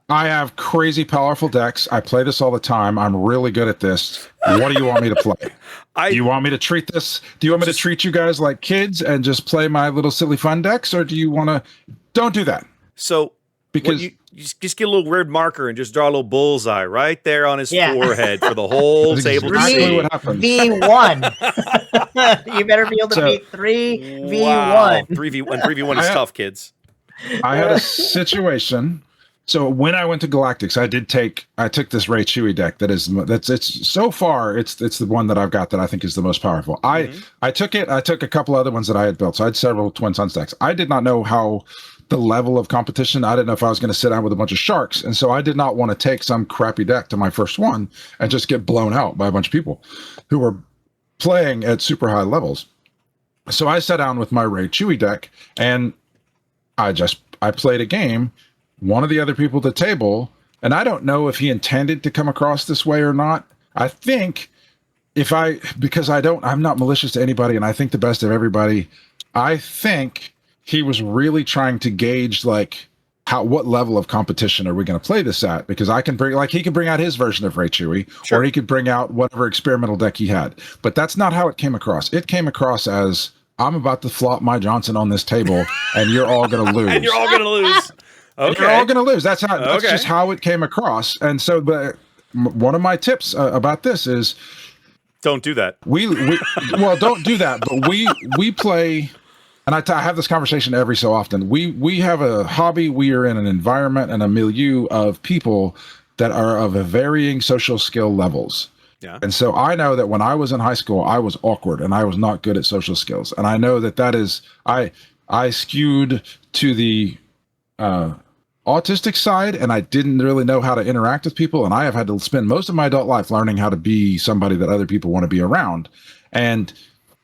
I have crazy powerful decks, I play this all the time, I'm really good at this. What do you want me to play? Do you want me to treat this? Do you want me to treat you guys like kids and just play my little silly fun decks? Or do you want to? Don't do that. So, because you just get a little weird marker and just draw a little bullseye right there on his forehead for the whole table to see. What happens. V1. You better be able to beat 3v1. Wow. 3v1 is tough, kids. I had a situation. So when I went to Galactics, I took this Ray Chewy deck it's so far it's the one that I've got that I think is the most powerful. I took a couple other ones that I had built. So I had several Twin Suns decks. I did not know how the level of competition. I didn't know if I was going to sit down with a bunch of sharks, and so I did not want to take some crappy deck to my first one and just get blown out by a bunch of people who were playing at super high levels. So I sat down with my Ray Chewy deck, and I played a game. One of the other people at the table, and I don't know if he intended to come across this way or not. I think because I'm not malicious to anybody, and I think the best of everybody, I think he was really trying to gauge what level of competition are we going to play this at? Because he could bring out his version of Ray Chewy, sure, or he could bring out whatever experimental deck he had. But that's not how it came across. It came across as, I'm about to flop my Johnson on this table, and you're all going to lose. And you're all going to lose. Okay. You're all going to lose. That's just how it came across. And so, but one of my tips about this is, don't do that. Well, don't do that. But we play, and I have this conversation every so often. We have a hobby. We are in an environment and a milieu of people that are of a varying social skill levels. Yeah. And so I know that when I was in high school, I was awkward and I was not good at social skills. And I know that is, I skewed to the autistic side, and I didn't really know how to interact with people. And I have had to spend most of my adult life learning how to be somebody that other people want to be around. And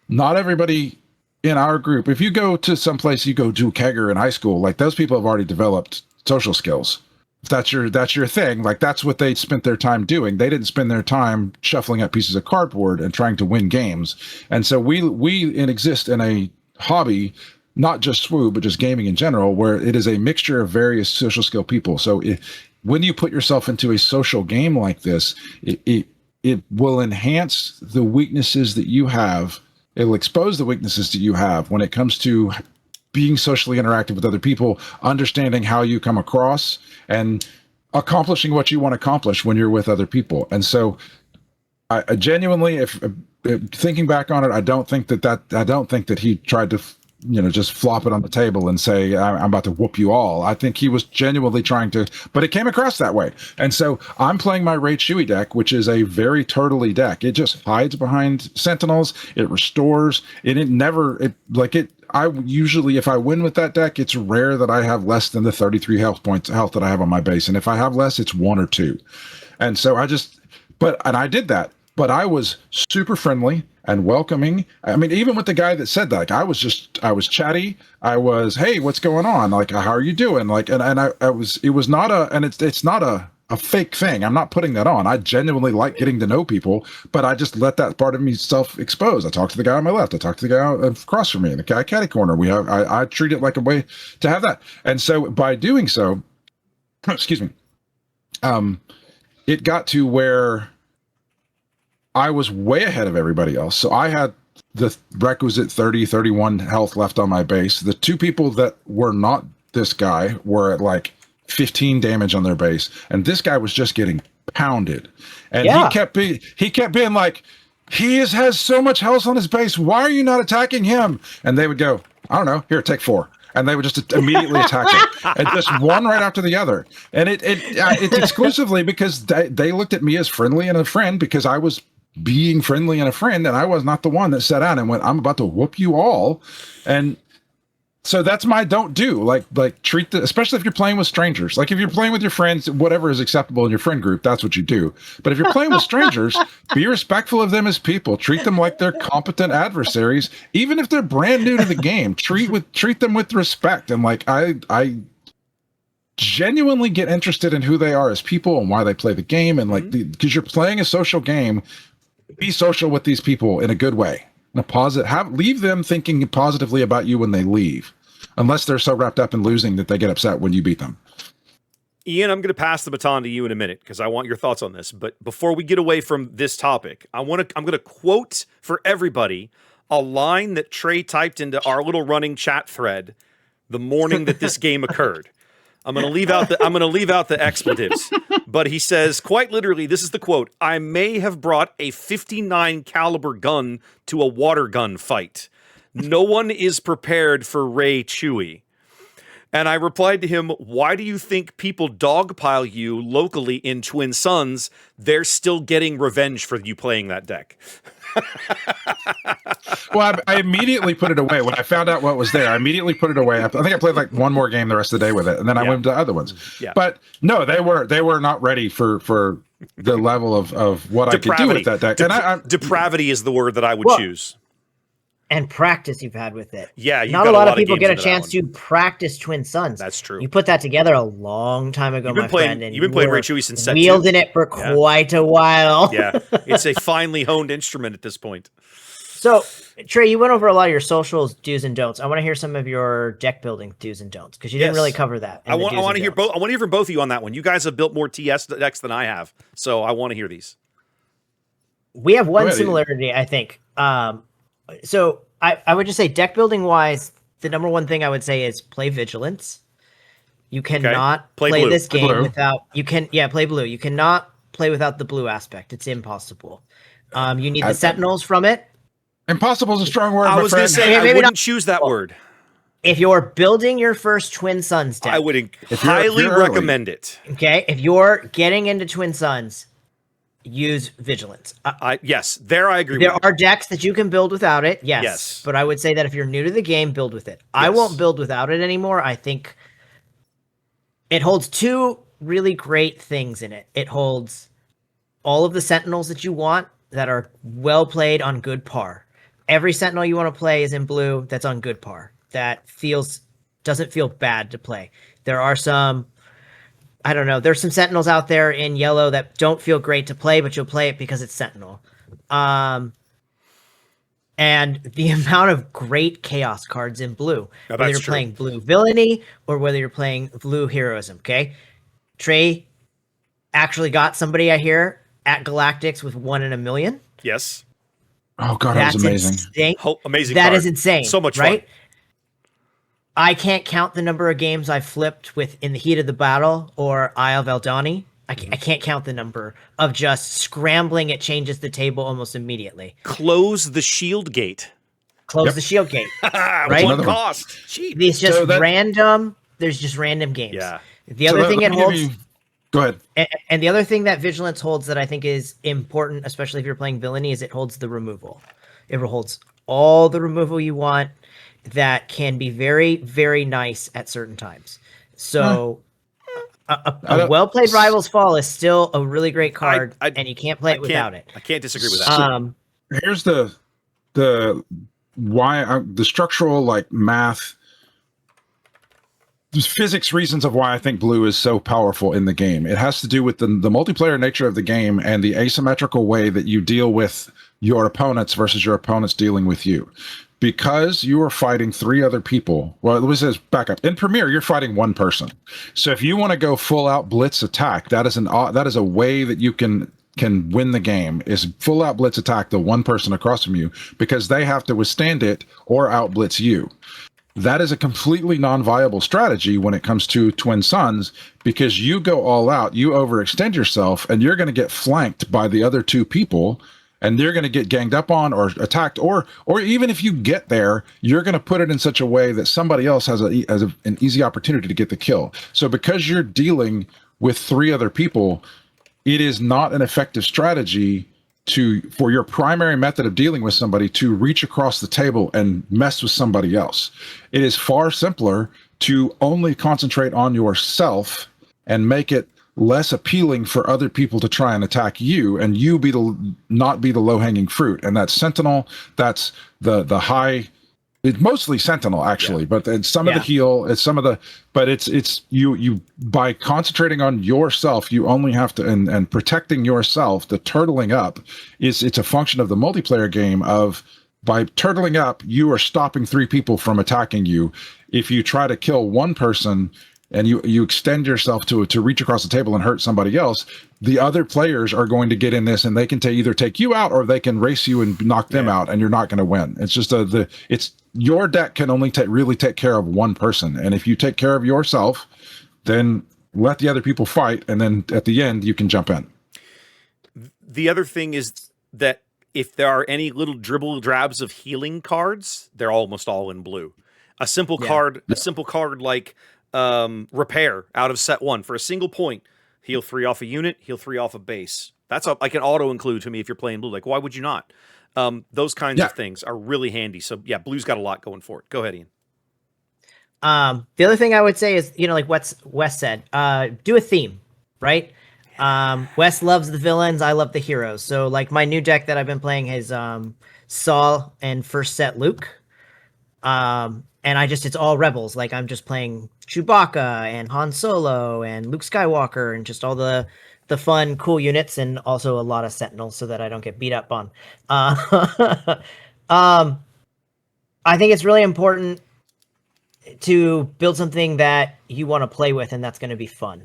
not everybody in our group, if you go to some place, you go to Kegger in high school, those people have already developed social skills. If that's your thing, that's what they spent their time doing. They didn't spend their time shuffling up pieces of cardboard and trying to win games. And so we exist in a hobby, not just SWU, but just gaming in general, where it is a mixture of various social skill people. So when you put yourself into a social game like this, it will enhance the weaknesses that you have. It will expose the weaknesses that you have when it comes to being socially interactive with other people, understanding how you come across, and accomplishing what you want to accomplish when you're with other people. And so I genuinely, if thinking back on it, I don't think that he tried to just flop it on the table and say, I'm about to whoop you all. I think he was genuinely trying to, but it came across that way. And so I'm playing my Ray Chewy deck, which is a very turtley deck. It just hides behind sentinels. It restores. I usually, if I win with that deck, it's rare that I have less than the 33 health that I have on my base. And if I have less, it's 1 or 2. And so I did that, but I was super friendly and welcoming. I mean, even with the guy that said that, I was chatty. I was, hey, what's going on? How are you doing? It was not it's not a fake thing. I'm not putting that on. I genuinely like getting to know people, but I just let that part of me self-expose. I talked to the guy on my left. I talked to the guy across from me in the guy catty corner. I treat it like a way to have that. And so by doing so, excuse me, it got to where I was way ahead of everybody else. So I had the requisite 30, 31 health left on my base. The 2 people that were not this guy were at 15 damage on their base. And this guy was just getting pounded. And he kept being like, has so much health on his base. Why are you not attacking him? And they would go, I don't know. Here, take 4. And they would just immediately attack him, and just one right after the other. And it's exclusively because they looked at me as friendly and a friend, because I was being friendly and a friend, and I was not the one that sat down and went, I'm about to whoop you all. And so that's my don't do. Like treat especially if you're playing with strangers. Like if you're playing with your friends, whatever is acceptable in your friend group, that's what you do. But if you're playing with strangers, be respectful of them as people. Treat them like they're competent adversaries, even if they're brand new to the game. Treat them with respect. And like I genuinely get interested in who they are as people and why they play the game. And like because you're playing a social game, be social with these people in a good way. Leave them thinking positively about you when they leave, unless they're so wrapped up in losing that they get upset when you beat them. Ian, I'm going to pass the baton to you in a minute because I want your thoughts on this. But before we get away from this topic, I'm going to quote for everybody a line that Trey typed into our little running chat thread the morning that this game occurred. I'm going to leave out the expletives, but he says quite literally, this is the quote: "I may have brought a 59 caliber gun to a water gun fight. No one is prepared for Ray Chewy." And I replied to him, "Why do you think people dogpile you locally in Twin Suns? They're still getting revenge for you playing that deck." Well, I immediately put it away when I found out what was there. I immediately put it away. I think I played like one more game the rest of the day with it, and then I went to other ones. Yeah. But no, they were not ready for the level of what I could do with that deck. And depravity is the word that I would choose. And practice you've had with it. Yeah, not a lot of people get a chance to practice Twin Suns. That's true. You put that together a long time ago, my friend. And you've been playing Ray Chewy since set 2. Wielding it for quite a while. Yeah, it's a finely honed instrument at this point. So, Trey, you went over a lot of your socials do's and don'ts. I want to hear some of your deck building do's and don'ts because you didn't really cover that. I want to hear both. I want to hear from both of you on that one. You guys have built more TS decks than I have, so I want to hear these. We have one similarity, I think. So I would just say deck building wise, the number one thing I would say is play Vigilance. You cannot play this game without play blue. You cannot play without the blue aspect. It's impossible. You need the Sentinels from it. Impossible is a strong word. I was going to say I wouldn't choose that word. If you're building your first Twin Suns deck, I would highly recommend it. Okay, if you're getting into Twin Suns, use Vigilance. Yes, there I agree. There are decks that you can build without it. Yes, but I would say that if you're new to the game, build with it. Yes. I won't build without it anymore. I think it holds 2 really great things in it. It holds all of the Sentinels that you want that are well played on good par. Every Sentinel you want to play is in blue that's on good par. That doesn't feel bad to play. There are some, I don't know, there's some Sentinels out there in yellow that don't feel great to play, but you'll play it because it's Sentinel. And the amount of great chaos cards in blue, whether you're playing blue villainy or whether you're playing blue heroism, okay? Trey actually got somebody I hear at Galactics with 1 in a million. Yes. Oh god, that was amazing. Insane. Amazing. That is insane. So much right? fun. I can't count the number of games I've flipped with In the Heat of the Battle or Isle of Eldani. I can't count the number of just scrambling. It changes the table almost immediately. Close the shield gate. The shield gate. Right? One cost. Cheap. It's just random. There's just random games. Yeah. The other thing it holds. Go ahead. And the other thing that Vigilance holds that I think is important, especially if you're playing villainy, is it holds the removal. It holds all the removal you want that can be very, very nice at certain times. So a well-played Rivals Fall is still a really great card, and you can't play it without it. I can't disagree with that. Here's the structural math physics reasons of why I think blue is so powerful in the game. It has to do with the multiplayer nature of the game and the asymmetrical way that you deal with your opponents versus your opponents dealing with you. Because you are fighting 3 other people. Well, let's just back up. In Premier, you're fighting 1 person. So if you want to go full out blitz attack, that is a way that you can win the game, is full out blitz attack the 1 person across from you, because they have to withstand it or out blitz you. That is a completely non-viable strategy when it comes to Twin Suns, because you go all out, you overextend yourself, and you're going to get flanked by the other 2 people. and they're going to get ganged up on or attacked, or even if you get there, you're going to put it in such a way that somebody else has an easy opportunity to get the kill. So because you're dealing with 3 other people, it is not an effective strategy for your primary method of dealing with somebody to reach across the table and mess with somebody else. It is far simpler to only concentrate on yourself and make it less appealing for other people to try and attack you, and you not be the low-hanging fruit. And that's Sentinel, that's the high, it's mostly Sentinel actually, but it's some of the heal, it's some of the, but it's you by concentrating on yourself, you only have to, and protecting yourself, the turtling up it's a function of the multiplayer game of, by turtling up, you are stopping 3 people from attacking you. If you try to kill one person, and you extend yourself to reach across the table and hurt somebody else, the other players are going to get in this, and they can either take you out or they can race you and knock them out, and you're not going to win. It's just it's your deck can only really take care of one person, and if you take care of yourself, then let the other people fight, and then at the end you can jump in. The other thing is that if there are any little dribble drabs of healing cards, they're almost all in blue. A simple card like repair out of set 1 for a single point, heal 3 off a unit, heal 3 off a base. That's like an auto include to me if you're playing blue. Like, why would you not? Those kinds of things are really handy. So yeah, blue's got a lot going for it. Go ahead, Ian. The other thing I would say is, like Wes said, do a theme, right? Wes loves the villains, I love the heroes. So like my new deck that I've been playing is Saul and first set Luke. And it's all rebels. Like I'm just playing Chewbacca and Han Solo and Luke Skywalker and just all the fun, cool units, and also a lot of Sentinels so that I don't get beat up on. I think it's really important to build something that you want to play with, and that's going to be fun.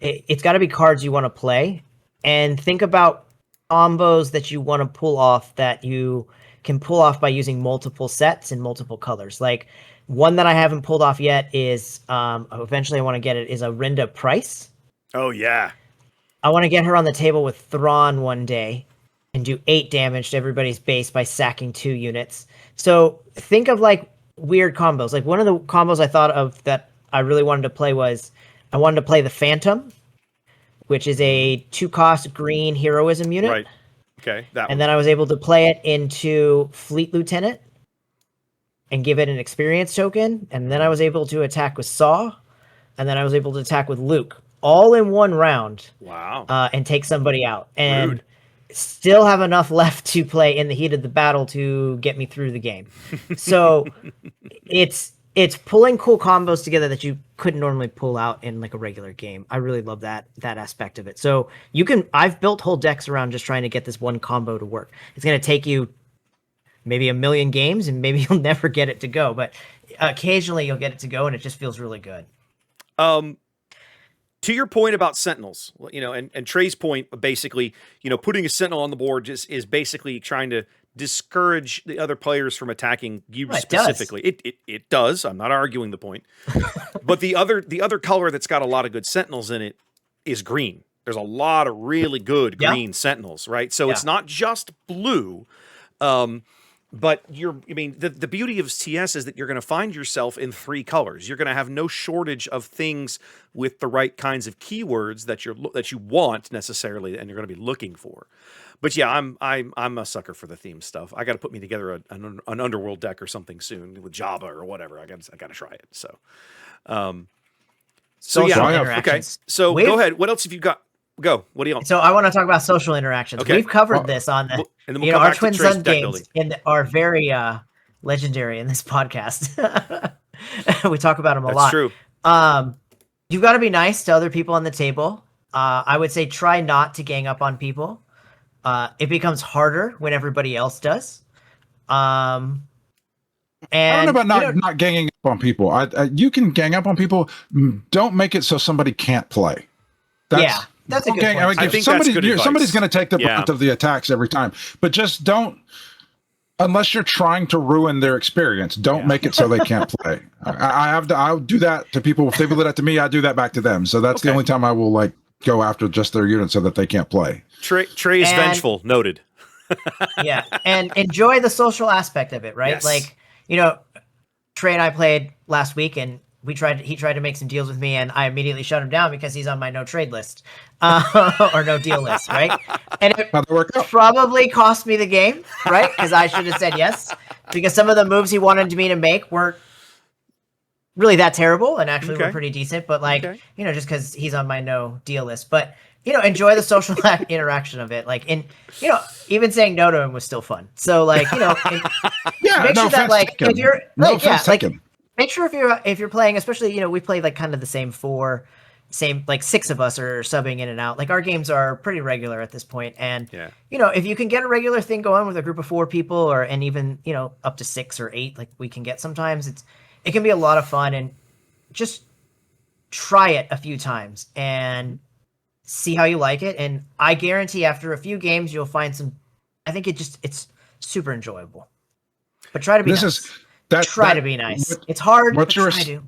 It's got to be cards you want to play, and think about combos that you want to pull off that you can pull off by using multiple sets and multiple colors. Like one that I haven't pulled off yet is eventually I want to get it is a Rinda Price. Oh yeah. I want to get her on the table with Thrawn one day and do 8 damage to everybody's base by sacking 2 units. So think of like weird combos. Like one of the combos I thought of that I really wanted to play was I wanted to play the Phantom, which is a 2-cost green heroism unit. Right. Okay. And then I was able to play it into Fleet Lieutenant and give it an experience token. And then I was able to attack with Saw. And then I was able to attack with Luke all in one round. Wow. And take somebody out. And still have enough left to play in the heat of the battle to get me through the game. So it's pulling cool combos together that you couldn't normally pull out in like a regular game. I really love that aspect of it. So I've built whole decks around just trying to get this one combo to work. It's going to take you maybe 1 million games and maybe you'll never get it to go, but occasionally you'll get it to go and it just feels really good. To your point about Sentinels, and Trey's point, basically, putting a Sentinel on the board is basically trying to discourage the other players from attacking you specifically. It does. I'm not arguing the point. But the other color that's got a lot of good Sentinels in it is green. There's a lot of really good green Sentinels, right? So it's not just blue. But the beauty of TS is that you're going to find yourself in 3 colors. You're going to have no shortage of things with the right kinds of keywords that you want necessarily, and you're going to be looking for. But yeah, I'm a sucker for the theme stuff. I got to put me together an Underworld deck or something soon with Jabba or whatever. I got to try it. So, okay. So go ahead. What else have you got? Go. What do you want? So I want to talk about social interactions. Okay. We've covered this on the our Twin Sun games are very legendary in this podcast. We talk about them a lot. That's true. You've got to be nice to other people on the table. I would say try not to gang up on people. It becomes harder when everybody else does. And I don't know about not ganging up on people. You can gang up on people. Don't make it so somebody can't play. That's a good point. I think somebody's going to take the brunt of the attacks every time, but just don't. Unless you're trying to ruin their experience, don't make it so they can't play. I'll do that to people. If they do that to me, I do that back to them. So that's the only time I will go after just their unit so that they can't play. Trey is vengeful. Noted. Yeah, and enjoy the social aspect of it, right? Yes. Like, Trey and I played last week, and he tried to make some deals with me, and I immediately shut him down because he's on my no trade list, or no deal list, right? And it probably cost me the game, right? Because I should have said yes, because some of the moves he wanted me to make weren't really that terrible, and actually were pretty decent. But just because he's on my no deal list, but enjoy the social interaction of it. Like, and even saying no to him was still fun. So make sure that if you're make sure if you're playing, especially we play like kind of the same like 6 of us are subbing in and out. Like, our games are pretty regular at this point, and if you can get a regular thing going with a group of 4 people, and even up to 6 or 8, like we can get sometimes, it can be a lot of fun. And just try it a few times and see how you like it. And I guarantee after a few games, you'll find I think it's super enjoyable. But try to be nice. Try to be nice. It's hard, but try to.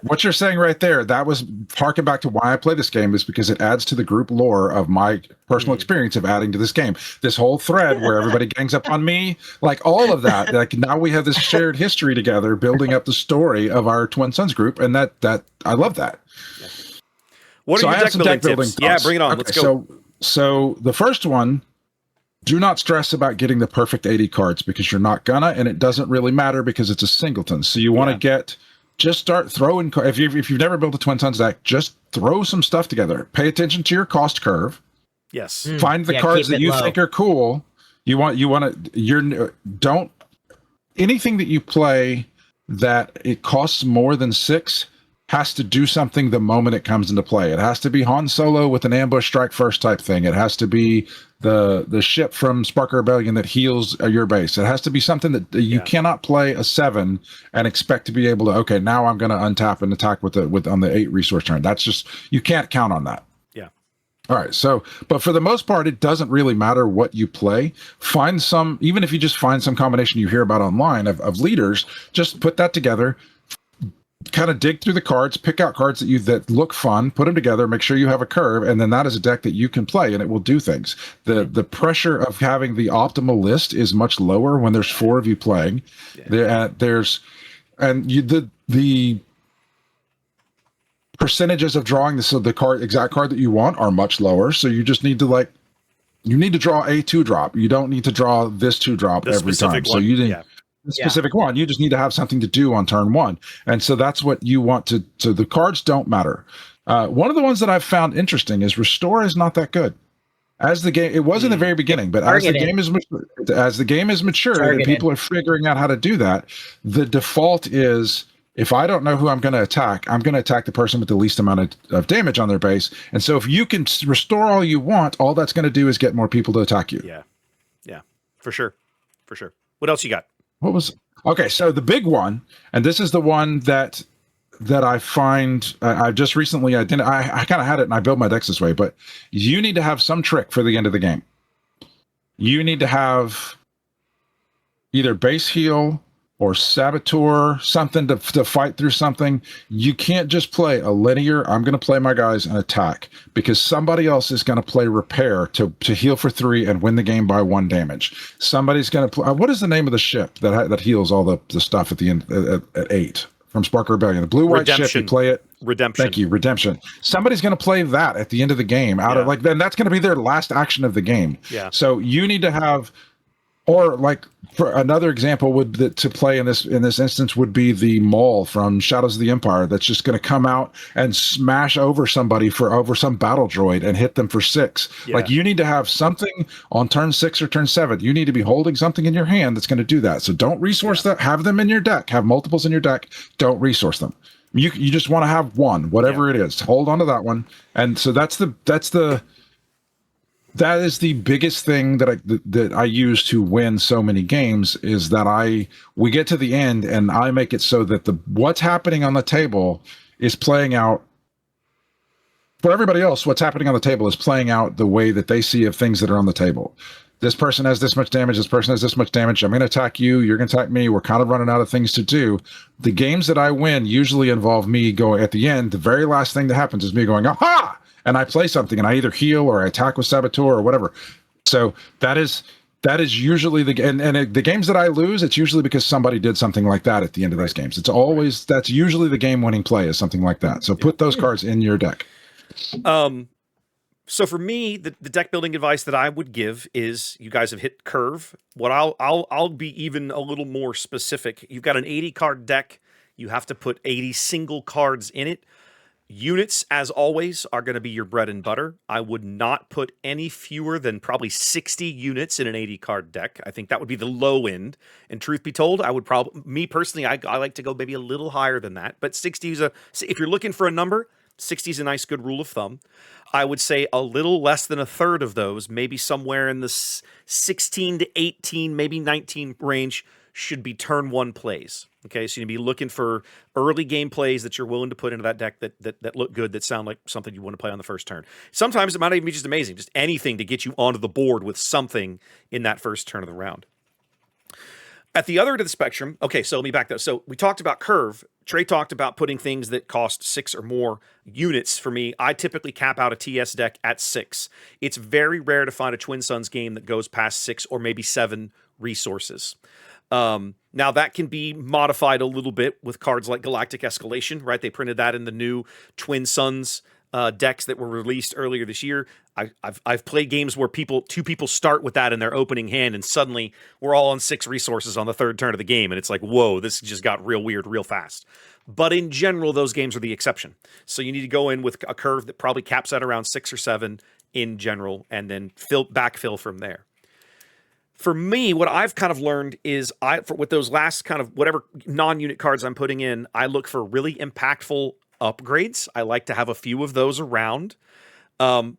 What you're saying right there, that was harking back to why I play this game, is because it adds to the group lore of my personal experience of adding to this game. This whole thread where everybody gangs up on me, like all of that. Like, now we have this shared history together, building up the story of our Twin Sons group, and that I love that. Yeah. What are your deck building tips? Yeah, bring it on. Okay, let's go. So the first one, do not stress about getting the perfect 80 cards, because you're not gonna, and it doesn't really matter because it's a singleton. So you want to just start throwing. If you've never built a Twin Sons deck, just throw some stuff together. Pay attention to your cost curve. Yes. Find the cards that you think are cool. Don't anything that you play that it costs more than 6 has to do something the moment it comes into play. It has to be Han Solo with an ambush strike first type thing. It has to be the ship from Sparker Rebellion that heals your base. It has to be something that you cannot play a 7 and expect to be able to, okay, now I'm going to untap and attack on the 8 resource turn. That's just, you can't count on that. Yeah. All right. So, but for the most part, it doesn't really matter what you play. Even if you just find some combination you hear about online of leaders, just put that together. Kind of dig through the cards, pick out cards that look fun, put them together, make sure you have a curve, and then that is a deck that you can play, and it will do things. The pressure of having the optimal list is much lower when there's 4 of you playing. The percentages of drawing the exact card that you want are much lower. So you just need to draw a 2-drop. You don't need to draw this 2-drop every time. So you didn't. The specific one, you just need to have something to do on turn 1, and so that's what you want to. So the cards don't matter. One of the ones that I've found interesting is Restore is not that good. As the game, it was in the very beginning, but as the game is matured and people are figuring out how to do that, the default is, if I don't know who I'm going to attack the person with the least amount of damage on their base. And so if you can restore all you want, all that's going to do is get more people to attack you. Yeah, for sure. What else you got? Okay, so the big one, and this is the one that I find I just recently I kind of had it and I built my decks this way, but you need to have some trick for the end of the game. You need to have either base heal or saboteur, something to fight through something. You can't just play a linear, I'm going to play my guys and attack, because somebody else is going to play repair to heal for 3 and win the game by 1 damage. Somebody's going to play, what is the name of the ship that heals all the stuff at the end at 8 from Sparker Rebellion? The blue-white ship, you play it. Redemption. Thank you, Redemption. Somebody's going to play that at the end of the game then that's going to be their last action of the game. Yeah. So you need to have, or like, for another example to play in this instance would be the Maul from Shadows of the Empire that's just going to come out and smash over somebody over some battle droid and hit them for 6. Yeah. Like, you need to have something on turn 6 or turn 7. You need to be holding something in your hand that's going to do that. So don't resource that. Have them in your deck. Have multiples in your deck. Don't resource them. You just want to have one, whatever it is. Hold on to that one. And so that is the biggest thing that I use to win so many games, is that we get to the end and I make it so that what's happening on the table is playing out for everybody else. What's happening on the table is playing out the way that they see of things that are on the table. This person has this much damage. This person has this much damage. I'm going to attack you. You're going to attack me. We're kind of running out of things to do. The games that I win usually involve me going at the end. The very last thing that happens is me going, aha! And I play something and I either heal or I attack with Saboteur or whatever. So that is usually the games that I lose. It's usually because somebody did something like that at the end of those games. It's always that's usually the game-winning play is something like that. So put those cards in your deck. So for me, the deck building advice that I would give is you guys have hit curve. What I'll be even a little more specific. You've got an 80 card deck. You have to put 80 single cards in it. Units, as always, are going to be your bread and butter. I would not put any fewer than probably 60 units in an 80 card deck. I think that would be the low end. And truth be told, I would probably, me personally, I like to go maybe a little higher than that. But 60 is if you're looking for a number, 60 is a nice good rule of thumb. I would say a little less than a third of those, maybe somewhere in the 16 to 18, maybe 19 range, should be turn one plays. Okay, so you'd be looking for early game plays that you're willing to put into that deck that look good, that sound like something you want to play on the first turn. Sometimes it might even be just amazing, just anything to get you onto the board with something in that first turn of the round. At the other end of the spectrum, okay, so let me back that. So we talked about curve. Trey talked about putting things that cost 6 or more units. For me, I typically cap out a TS deck at 6. It's very rare to find a Twin Suns game that goes past 6 or maybe 7 resources. Now that can be modified a little bit with cards like Galactic Escalation, right? They printed that in the new Twin Suns decks that were released earlier this year. I've played games where two people start with that in their opening hand, and suddenly we're all on 6 resources on the third turn of the game, and it's like, whoa, this just got real weird real fast. But in general, those games are the exception. So you need to go in with a curve that probably caps at around 6 or 7 in general, and then backfill from there. For me, what I've kind of learned is with those last kind of whatever non-unit cards I'm putting in, I look for really impactful upgrades. I like to have a few of those around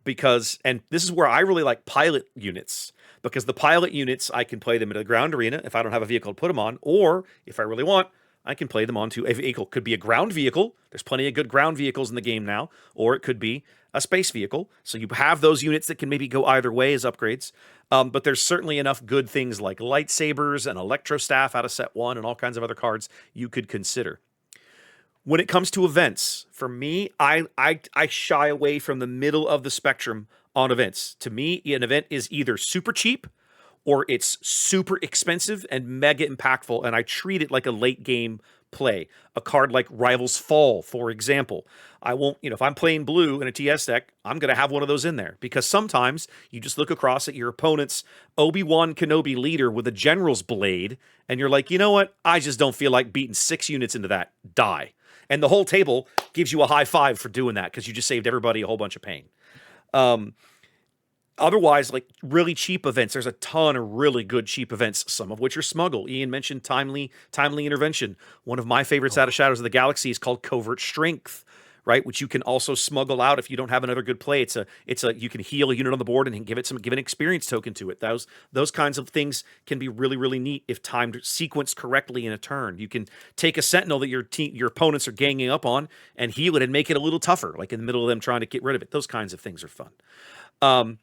because this is where I really like pilot units, because the pilot units, I can play them in a ground arena if I don't have a vehicle to put them on, or if I really want, I can play them onto a vehicle. Could be a ground vehicle. There's plenty of good ground vehicles in the game now, or it could be a space vehicle. So you have those units that can maybe go either way as upgrades. But there's certainly enough good things like lightsabers and electro staff out of set 1 and all kinds of other cards you could consider. When it comes to events, for me, I shy away from the middle of the spectrum on events. To me, an event is either super cheap or it's super expensive and mega impactful, and I treat it like a late game play. A card like Rivals Fall, for example. I won't, if I'm playing blue in a TS deck, I'm going to have one of those in there, because sometimes you just look across at your opponent's Obi-Wan Kenobi leader with a General's Blade, and you're like, you know what? I just don't feel like beating 6 units into that. Die. And the whole table gives you a high five for doing that, because you just saved everybody a whole bunch of pain. Otherwise, like really cheap events, there's a ton of really good cheap events, some of which are smuggle. Ian mentioned timely intervention. One of my favorites out of Shadows of the Galaxy is called Covert Strength, right? Which you can also smuggle out if you don't have another good play. It's a you can heal a unit on the board and give an experience token to it. Those kinds of things can be really, really neat if timed, sequenced correctly in a turn. You can take a sentinel that your opponents are ganging up on and heal it and make it a little tougher, like in the middle of them trying to get rid of it. Those kinds of things are fun.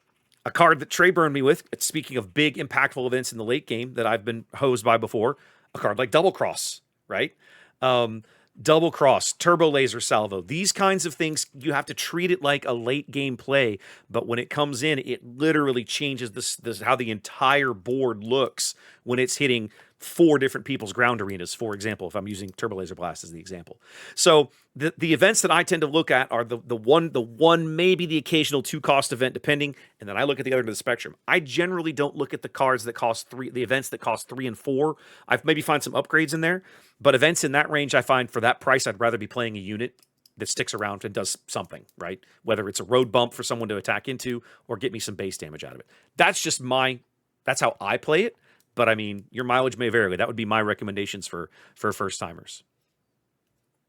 A card that Trey burned me with, speaking of big impactful events in the late game that I've been hosed by before, a card like Double Cross, right? Double Cross, Turbo Laser Salvo. These kinds of things, you have to treat it like a late game play, but when it comes in, it literally changes this how the entire board looks when it's hitting 4 different people's ground arenas, for example, if I'm using Turbo Laser Blast as the example. So the events that I tend to look at are the one, maybe the occasional 2-cost event, depending, and then I look at the other end of the spectrum. I generally don't look at the cards that cost 3, the events that cost 3 and 4. I've maybe find some upgrades in there, but events in that range, I find for that price, I'd rather be playing a unit that sticks around and does something, right? Whether it's a road bump for someone to attack into or get me some base damage out of it. That's how I play it. But I mean, your mileage may vary. That would be my recommendations for first timers.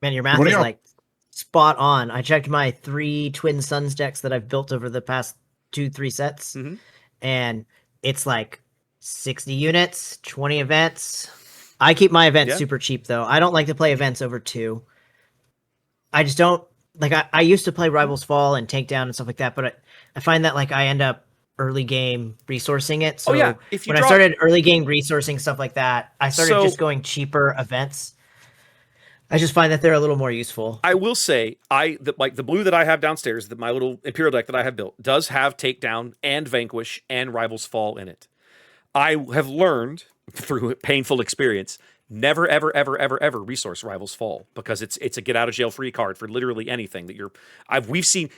Man, your math is like spot on. I checked my 3 Twin Suns decks that I've built over the past 2-3 sets, and it's like 60 units, 20 events. I keep my events super cheap though. I don't like to play events over 2. I just don't like. I used to play Rivals Fall and Takedown and stuff like that, but I find that like I end up early game resourcing it. So when I started early game resourcing stuff like that, I started just going cheaper events. I just find that they're a little more useful. I will say, like the blue that I have downstairs, my little Imperial deck that I have built, does have Takedown and Vanquish and Rivals Fall in it. I have learned through painful experience, never, ever, ever, ever, ever resource Rivals Fall, because it's a get out of jail free card for literally anything that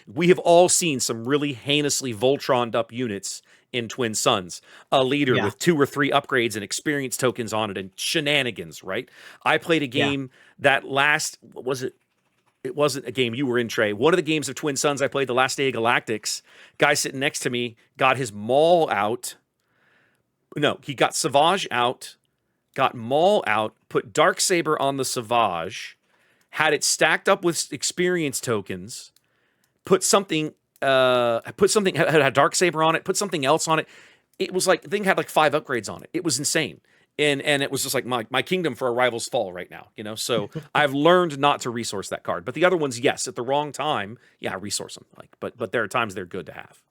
we have all seen some really heinously Voltroned up units in Twin Suns, a leader with 2 or 3 upgrades and experience tokens on it and shenanigans, right? I played a game that it wasn't a game you were in, Trey. One of the games of Twin Suns I played the last day of Galactics, guy sitting next to me got his Maul out. No, he got Savage out, got Maul out, put Darksaber on the Savage, had it stacked up with experience tokens, had Darksaber on it, put something else on it. It was like, the thing had like 5 upgrades on it. It was insane. And it was just like my kingdom for a Rivals Fall right now, you know? So I've learned not to resource that card. But the other ones, yes, at the wrong time, resource them. But there are times they're good to have.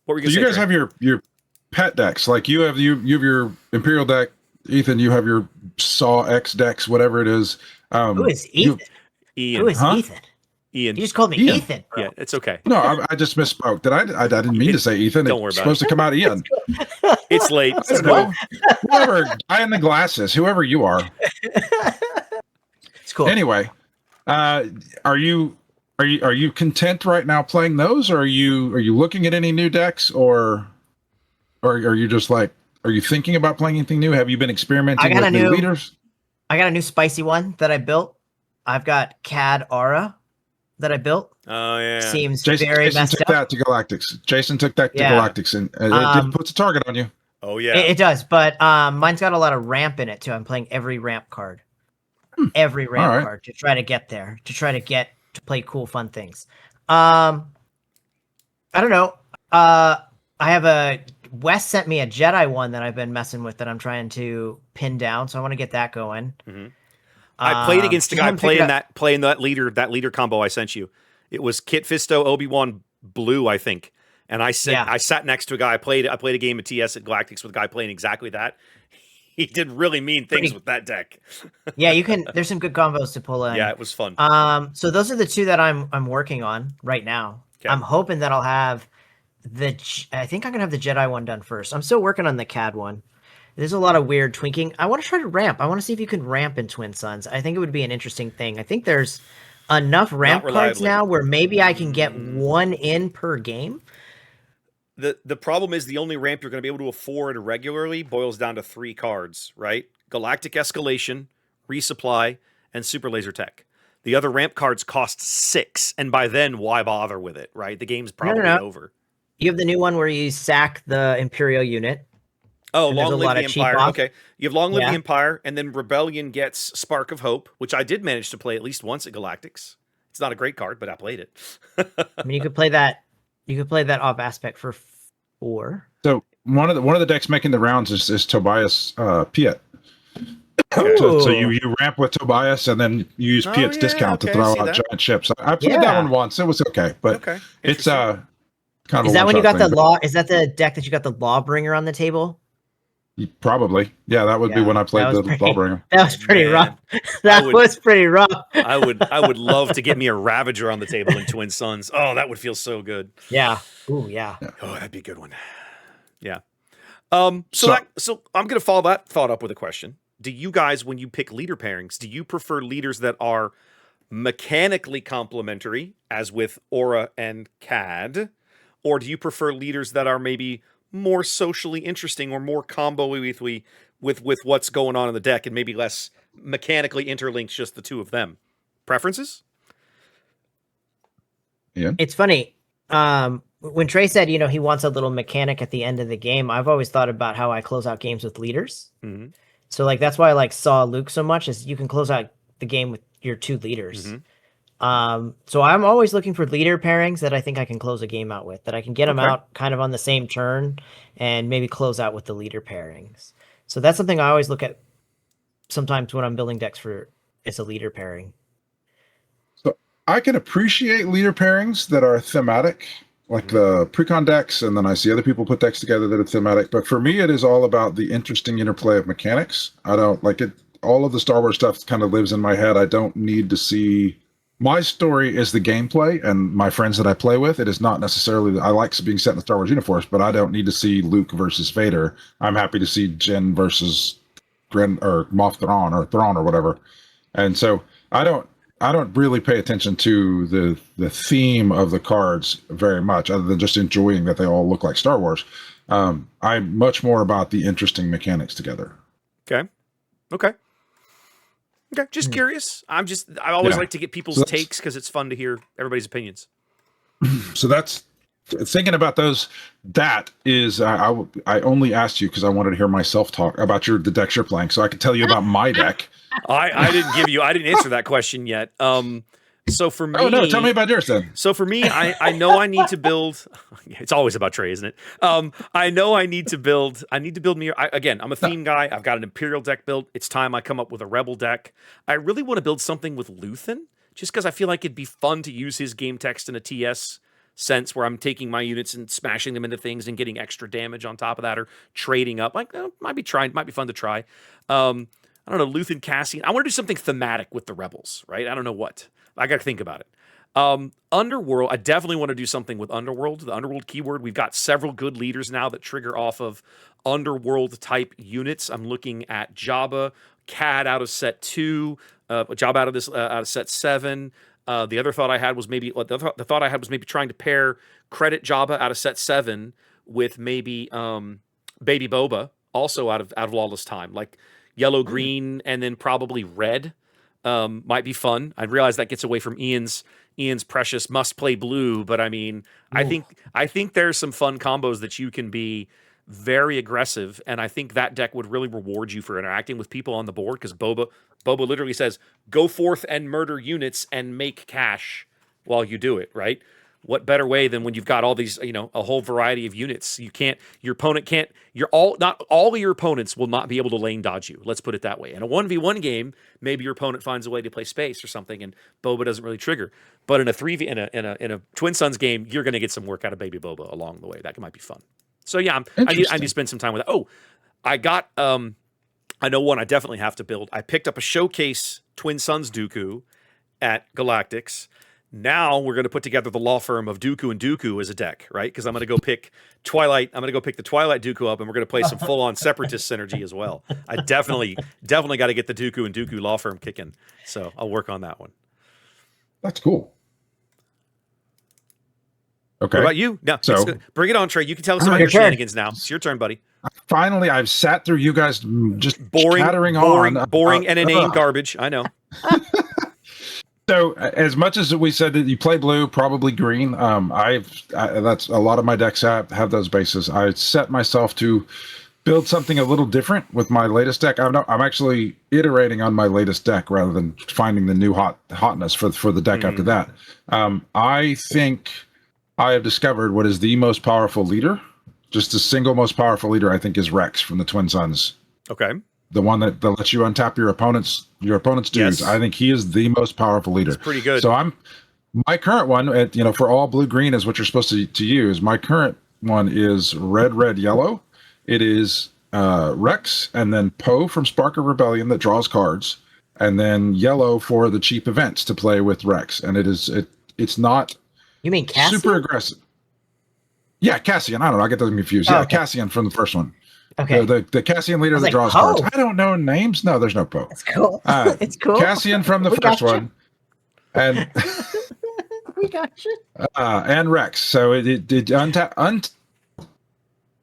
What were you gonna say, you guys Trey? have your pet decks, like you have your Imperial deck, Ethan, you have your Saw X decks, whatever it is. Who is Ethan? Ian. Who is Ethan? Ian. You just called me Ethan. Bro. Yeah, it's okay. No, I just misspoke. I didn't mean to say Ethan. Don't worry it's about supposed to come out Ian. It's late. I don't know. Whoever, guy in the glasses, whoever you are. It's cool. Anyway, are you content right now playing those, or are you looking at any new decks, or are you just like, are you thinking about playing anything new? Have you been experimenting with new leaders? I got a new spicy one that I built. I've got CAD Aura that I built. Oh yeah. Seems Jason messed took up. that to Galactics. Jason took that to Galactics, and it puts a target on you. Oh yeah. It does, but mine's got a lot of ramp in it too. I'm playing every ramp card. Every ramp card to try to get there, to play cool, fun things. I don't know. Wes sent me a Jedi one that I've been messing with that I'm trying to pin down, so I want to get that going. Mm-hmm. I played against a guy playing that leader combo I sent you. It was Kit Fisto, Obi-Wan Blue, I think. And I sat next to a guy. I played a game of TS at Galactics with a guy playing exactly that. He did really mean things with that deck. Yeah, you can. There's some good combos to pull in. Yeah, it was fun. So those are the 2 that I'm working on right now. Okay. I'm hoping that I'll have I think I'm gonna have the Jedi one done first. I'm still working on the CAD one. There's a lot of weird tweaking. I want to try to ramp. I want to see if you can ramp in Twin Suns. I think it would be an interesting thing. I think there's enough ramp cards now where maybe I can get 1 in per game. The problem is the only ramp you're going to be able to afford regularly boils down to 3 cards, right? Galactic Escalation, Resupply, and Super Laser Tech. The other ramp cards cost 6, and by then, why bother with it, right? The game's probably over. You have the new one where you sack the Imperial unit. Oh, Long Live the Empire. Okay. You have Long Live the Empire, and then Rebellion gets Spark of Hope, which I did manage to play at least once at Galactics. It's not a great card, but I played it. I mean, you could play that off aspect for 4. So one of the decks making the rounds is Tobias Piet. So you ramp with Tobias, and then you use Piet's discount to throw out giant ships. I played that one once. It was okay, but it's kind of. Is that when you got the law? Is that the deck that you got the Lawbringer on the table? Probably, yeah. That would be when I played the Lawbringer. That was pretty rough. Was pretty rough. I would love to get me a Ravager on the table in Twin Suns. Oh, that would feel so good. Yeah. Ooh, yeah. Oh, that'd be a good one. Yeah. So I'm gonna follow that thought up with a question. Do you guys, when you pick leader pairings, do you prefer leaders that are mechanically complementary, as with Aura and CAD, or do you prefer leaders that are maybe more socially interesting or more combo-y with what's going on in the deck and maybe less mechanically interlinked, just the 2 of them? Preferences? Yeah. It's funny. When Trey said, he wants a little mechanic at the end of the game, I've always thought about how I close out games with leaders. Mm-hmm. So that's why I like Saw Luke so much, is you can close out the game with your 2 leaders. Mm-hmm. So I'm always looking for leader pairings that I think I can close a game out with, that I can get them out kind of on the same turn and maybe close out with the leader pairings. So that's something I always look at sometimes when I'm building decks for, is a leader pairing. So I can appreciate leader pairings that are thematic, like the precon decks, and then I see other people put decks together that are thematic. But for me, it is all about the interesting interplay of mechanics. I don't like it. all of the Star Wars stuff kind of lives in my head. I don't need to see. My story is the gameplay and my friends that I play with. It is not necessarily. I like being set in the Star Wars universe, but I don't need to see Luke versus Vader. I'm happy to see Jyn versus Gren or Moff Thrawn or whatever. And so I don't really pay attention to the theme of the cards very much, other than just enjoying that they all look like Star Wars. I'm much more about the interesting mechanics together. Okay. Just curious. I always like to get people's takes because it's fun to hear everybody's opinions. So that's thinking about those. That is, I only asked you because I wanted to hear myself talk about the decks you're playing, so I could tell you about my deck. I didn't answer that question yet. So for me, tell me about yours then. So for me, I know I need to build. It's always about Trey, isn't it? I know I need to build. Me. Again, I'm a theme guy. I've got an Imperial deck built. It's time I come up with a Rebel deck. I really want to build something with Luthen, just because I feel like it'd be fun to use his game text in a TS sense, where I'm taking my units and smashing them into things and getting extra damage on top of that, or trading up. Might be fun to try. I don't know, Luthen, Cassian. I want to do something thematic with the Rebels, right? I don't know what. I got to think about it. Underworld, I definitely want to do something with Underworld, the Underworld keyword. We've got several good leaders now that trigger off of Underworld type units. I'm looking at Jabba, Cad out of set 2, Jabba out of set 7. The other thought I had was maybe trying to pair Credit Jabba out of set 7 with maybe Baby Boba, also out of Lawless Time, like yellow, green, and then probably red. Might be fun. I realize that gets away from Ian's precious must play blue, but I mean, I think there's some fun combos that you can be very aggressive, and I think that deck would really reward you for interacting with people on the board, because Boba literally says, "Go forth and murder units and make cash while you do it." Right? What better way than when you've got all these, a whole variety of units? Not all of your opponents will not be able to lane dodge you. Let's put it that way. In a 1v1 game, maybe your opponent finds a way to play space or something, and Boba doesn't really trigger. But in a 3v in a Twin Suns game, you're going to get some work out of Baby Boba along the way. That might be fun. So yeah, I need to spend some time with that. Oh, I got I know one I definitely have to build. I picked up a showcase Twin Suns Dooku at Galactics. Now we're going to put together the law firm of Dooku and Dooku as a deck, right? Because I'm going to go pick Twilight. I'm going to go pick the Twilight Dooku up, and we're going to play some full-on Separatist synergy as well. I definitely got to get the Dooku and Dooku law firm kicking. So I'll work on that one. That's cool. Okay. What about you? Now, bring it on, Trey. You can tell us about your shenanigans now. It's your turn, buddy. Finally, I've sat through you guys just boring on. And inane garbage. I know. So, as much as we said that you play blue, probably green, that's a lot of my decks have those bases. I set myself to build something a little different with my latest deck. I'm actually iterating on my latest deck rather than finding the new hotness for the deck after that. I think I have discovered what is the most powerful leader. Just the single most powerful leader, I think, is Rex from the Twin Suns. Okay. The one that lets you untap your opponent's dudes. Yes. I think he is the most powerful leader. It's pretty good. So my current one, for all blue green is what you're supposed to use. My current one is red yellow. It is Rex, and then Poe from Spark of Rebellion that draws cards, and then yellow for the cheap events to play with Rex. And it's not. You mean Cassian? Super aggressive. Yeah, Cassian. I don't know. I get them confused. Okay. Cassian from the first one. Okay. The Cassian leader that draws cards. I don't know names. No, there's no Poe. It's cool. It's cool. Cassian from the first one. And we got you. And Rex. So it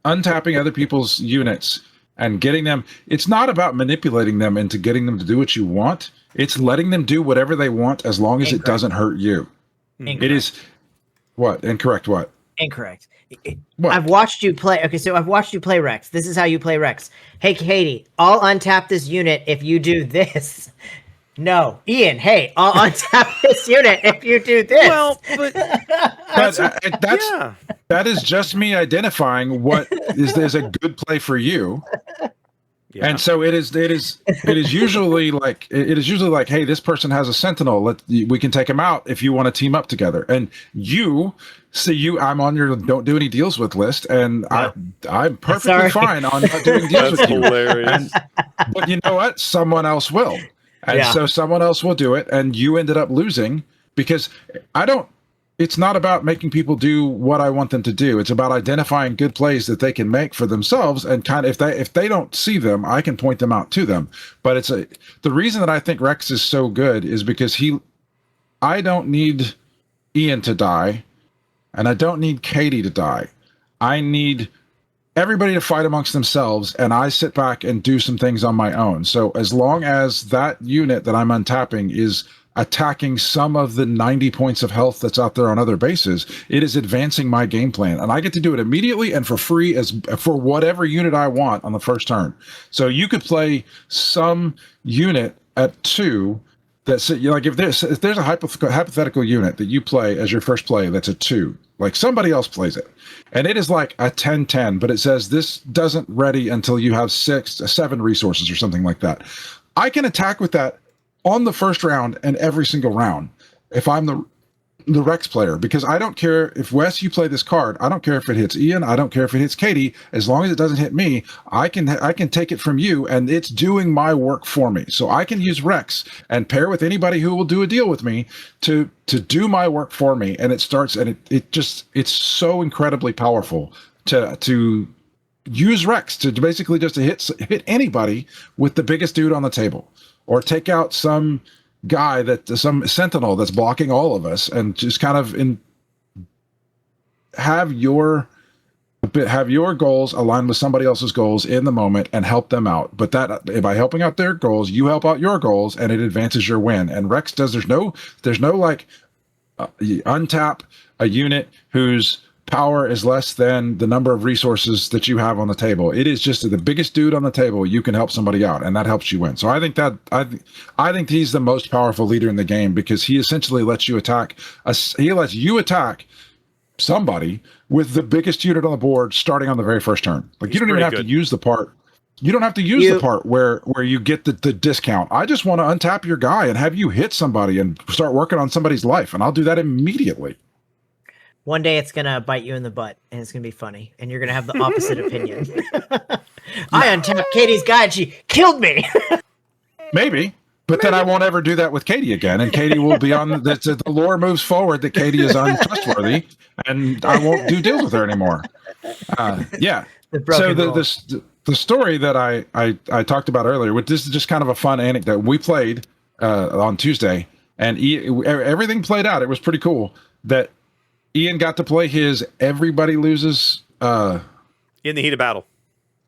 untapping other people's units and getting them. It's not about manipulating them into getting them to do what you want. It's letting them do whatever they want as long as it doesn't hurt you. Incorrect. It is what? Incorrect what? Incorrect. I've watched you play. Okay, so I've watched you play Rex. This is how you play Rex. Hey, Katie, I'll untap this unit if you do this. No, Ian. Hey, I'll untap this unit if you do this. Well, but that is just me identifying what is a good play for you. Yeah. And so it is usually like hey, this person has a sentinel. We can take him out if you want to team up together. And I'm on your don't do any deals with list, and I'm perfectly fine on not doing deals with you. Hilarious. But you know what? Someone else will. And so someone else will do it, and you ended up losing because it's not about making people do what I want them to do. It's about identifying good plays that they can make for themselves, and kind of if they don't see them, I can point them out to them. But the reason that I think Rex is so good is because I don't need Ian to die, and I don't need Katie to die. I need everybody to fight amongst themselves, and I sit back and do some things on my own. So as long as that unit that I'm untapping is attacking some of the 90 points of health that's out there on other bases, it is advancing my game plan, and I get to do it immediately and for free for whatever unit I want on the first turn. So you could play some unit at 2 that's like if there's a hypothetical unit that you play as your first play that's a 2, like somebody else plays it, and it is like a 10-10, but it says this doesn't ready until you have 7 resources or something like that. I can attack with that on the first round and every single round if I'm the Rex player, because I don't care if Wes, you play this card. I don't care if it hits Ian. I don't care if it hits Katie. As long as it doesn't hit me, I can take it from you, and it's doing my work for me. So I can use Rex and pair with anybody who will do a deal with me to do my work for me. And it starts, and it's so incredibly powerful to use Rex to basically just hit anybody with the biggest dude on the table, or take out some guy some sentinel that's blocking all of us, and just kind of have your goals aligned with somebody else's goals in the moment and help them out. But that by helping out their goals, you help out your goals, and it advances your win. And Rex there's no like you untap a unit whose power is less than the number of resources that you have on the table. It is just the biggest dude on the table. You can help somebody out, and that helps you win. So I think he's the most powerful leader in the game, because he essentially lets you attack somebody with the biggest unit on the board starting on the very first turn. Like, you don't even have to use the part. You don't have to use the part where you get the discount. I just want to untap your guy and have you hit somebody and start working on somebody's life, and I'll do that immediately. One day it's going to bite you in the butt, and it's going to be funny, and you're going to have the opposite opinion. I untapped Katie's guy, and she killed me. Maybe, but then I won't ever do that with Katie again, and Katie will be on the lore moves forward that Katie is untrustworthy, and I won't do deals with her anymore. Yeah. So the story that I talked about earlier, this is just kind of a fun anecdote. We played on Tuesday, and everything played out. It was pretty cool that Ian got to play his everybody loses in the heat of battle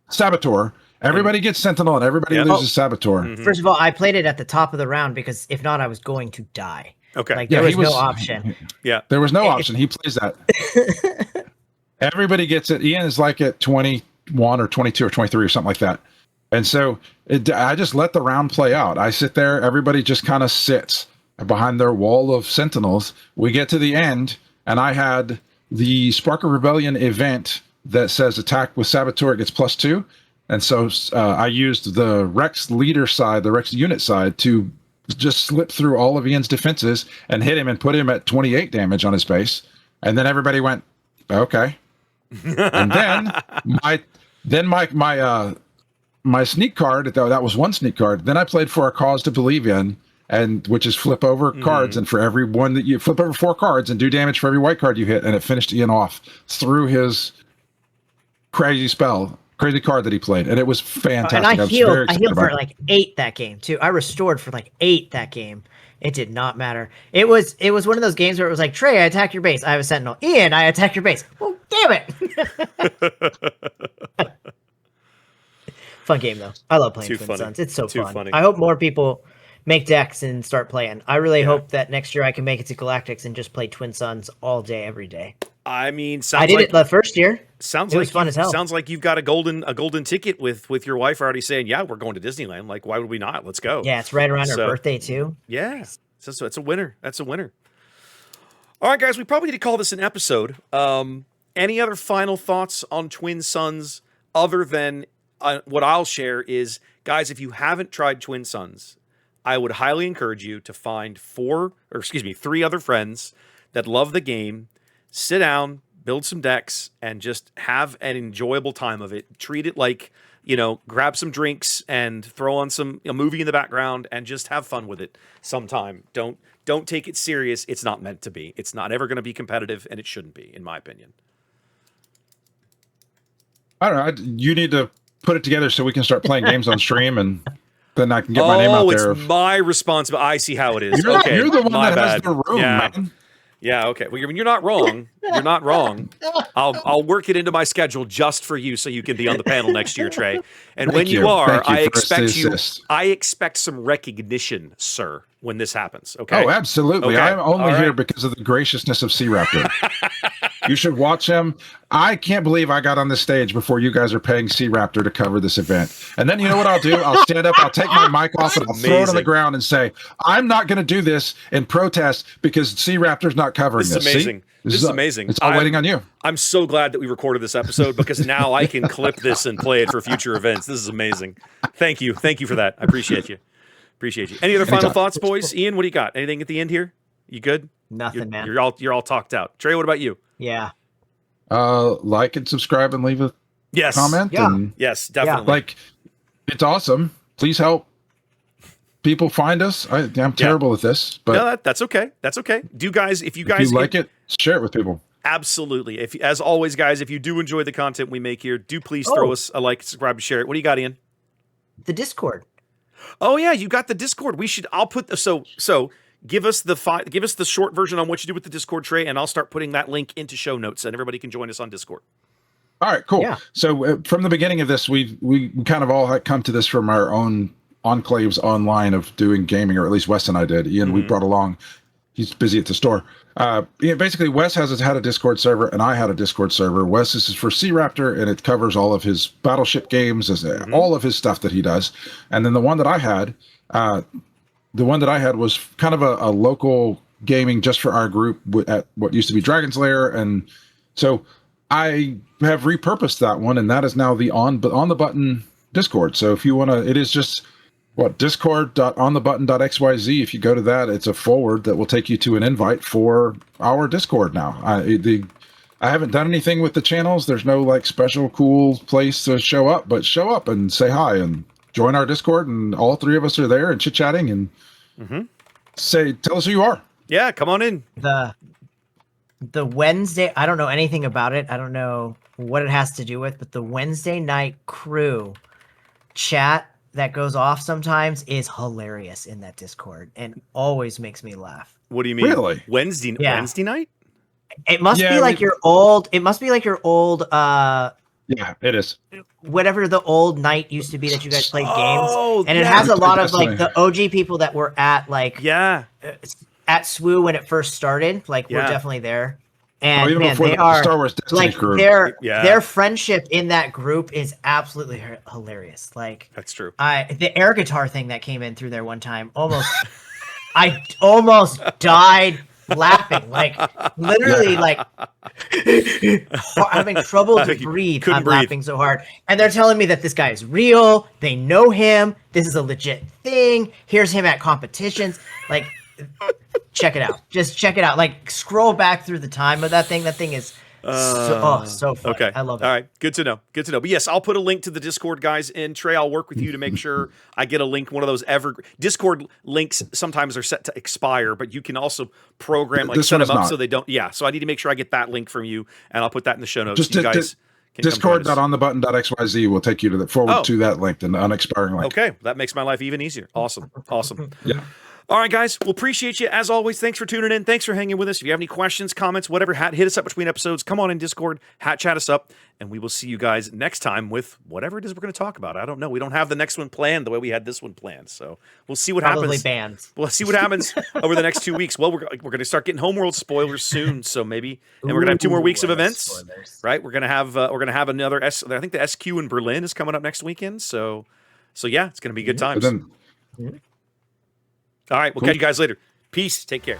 Saboteur. Everybody gets Sentinel and everybody loses Saboteur. Mm-hmm. First of all, I played it at the top of the round because if not, I was going to die. Okay. Like, there was no option. Yeah. There was no option. He plays that. Everybody gets it. Ian is like at 21 or 22 or 23 or something like that. And so I just let the round play out. I sit there. Everybody just kind of sits behind their wall of Sentinels. We get to the end, and I had the Spark of Rebellion event that says attack with Saboteur, it gets +2. And so I used the Rex leader side, the Rex unit side, to just slip through all of Ian's defenses and hit him and put him at 28 damage on his base. And then everybody went, okay. And then my sneak card, that was one sneak card. Then I played for A Cause to Believe In, and which is flip over cards, and for every one that you flip over 4 cards and do damage for every white card you hit, and it finished Ian off through his crazy card that he played, and it was fantastic. And I healed for like 8 that game too. I restored for like 8 that game. It did not matter. It was one of those games where it was like, Trey, I attack your base. I have a Sentinel. Ian, I attack your base. Well, damn it. Fun game though. I love playing Twin Suns. It's so fun. Funny. I hope more people make decks and start playing. I really hope that next year I can make it to Galactics and just play Twin Suns all day, every day. I mean, I did it the first year. It was fun as hell. Sounds like you've got a golden ticket with your wife already saying, yeah, we're going to Disneyland. Like, why would we not? Let's go. Yeah, it's right around her birthday too. Yeah, so it's a winner. That's a winner. All right, guys, we probably need to call this an episode. Any other final thoughts on Twin Suns other than what I'll share is, guys, if you haven't tried Twin Suns, I would highly encourage you to find 3 other friends that love the game, sit down, build some decks, and just have an enjoyable time of it. Treat it like grab some drinks and throw on a movie in the background and just have fun with it sometime. Don't take it serious. It's not meant to be. It's not ever going to be competitive, and it shouldn't be, in my opinion. I don't know. You need to put it together so we can start playing games on stream, and then I can get my name out there. Oh, it's my responsibility. I see how it is. You're the one that has the room, man. Yeah, okay. Well, you're not wrong. You're not wrong. I'll work it into my schedule just for you so you can be on the panel next year, Trey. And when you are, I expect some recognition, sir, when this happens. Okay. Oh, absolutely. Okay. I'm only here because of the graciousness of C Raptor. You should watch him. I can't believe I got on this stage before you guys are paying C Raptor to cover this event. And then you know what I'll do? I'll stand up, I'll take my mic off, and I'll throw it on the ground and say, I'm not going to do this in protest because C Raptor's not covering this. This is amazing. This is amazing. It's all waiting on you. I'm so glad that we recorded this episode because now I can clip this and play it for future events. This is amazing. Thank you. Thank you for that. I appreciate you. Appreciate you. Any other final thoughts, boys? Ian, what do you got? Anything at the end here? You good? Nothing, man. You're all talked out. Trey, what about you? Yeah. Like and subscribe and leave a comment. Yeah. And yes, definitely. It's awesome. Please help people find us. I'm terrible at this, but no, that's okay. That's okay. If you guys like it, share it with people. Absolutely. As always, guys, if you do enjoy the content we make here, do please throw us a like, subscribe, and share it. What do you got, Ian? The Discord. Oh yeah, you got the Discord. I'll put so give us the short version on what you do with the Discord, Trey, and I'll start putting that link into show notes, and everybody can join us on Discord. All right, cool. Yeah. So from the beginning of this, we kind of all had come to this from our own enclaves online of doing gaming, or at least Wes and I did. Ian, we brought along. He's busy at the store. Basically, Wes had a Discord server, and I had a Discord server. Wes is for C Raptor, and it covers all of his battleship games, all of his stuff that he does. And then the one that I had, was kind of a local gaming just for our group at what used to be Dragon's Lair, and so I have repurposed that one, and that is now the on the button Discord. So if you want to, it is just discord.onthebutton.xyz. If you go to that, it's a forward that will take you to an invite for our Discord now. I haven't done anything with the channels. There's no special cool place to show up, but show up and say hi and join our Discord, and all three of us are there and chit-chatting and tell us who you are. Yeah, come on in. The Wednesday, I don't know anything about it. I don't know what it has to do with, but the Wednesday night crew chat that goes off sometimes is hilarious in that Discord and always makes me laugh. What do you mean? Really? Wednesday night? It must be like your old yeah, it is. Whatever the old night used to be that you guys played games. And it has a lot of the OG people that were at at SWU when it first started. We're definitely there. And man, they are Star Wars Destiny crew. Their friendship in that group is absolutely hilarious. That's true. The air guitar thing that came in through there one time, I almost died laughing. Literally, having trouble to breathe. I'm laughing so hard. And they're telling me that this guy is real. They know him. This is a legit thing. Here's him at competitions. Check it out. Just check it out. Scroll back through the time of that thing. That thing is so fun. Okay. I love it. All right. Good to know. But yes, I'll put a link to the Discord, guys. And Trey, I'll work with you to make sure I get a link. One of those Discord links sometimes are set to expire, but you can also program, set them up so they don't. Yeah. So I need to make sure I get that link from you, and I'll put that in the show notes. Just you guys. Discord.onthebutton.xyz will take you to to that link, the unexpiring link. Okay. That makes my life even easier. Awesome. Yeah. All right, guys. We'll appreciate you. As always, thanks for tuning in. Thanks for hanging with us. If you have any questions, comments, whatever, hit us up between episodes. Come on in Discord, chat us up, and we will see you guys next time with whatever it is we're going to talk about. I don't know. We don't have the next one planned the way we had this one planned, so we'll see what happens. Bands. We'll see what happens over the next 2 weeks. Well, we're going to start getting Homeworld spoilers soon, so maybe, and we're going to have 2 more weeks of events, spoilers. Right? We're going to have another I think the SQ in Berlin is coming up next weekend, so yeah, it's going to be good times. All right, we'll catch you guys later. Peace. Take care.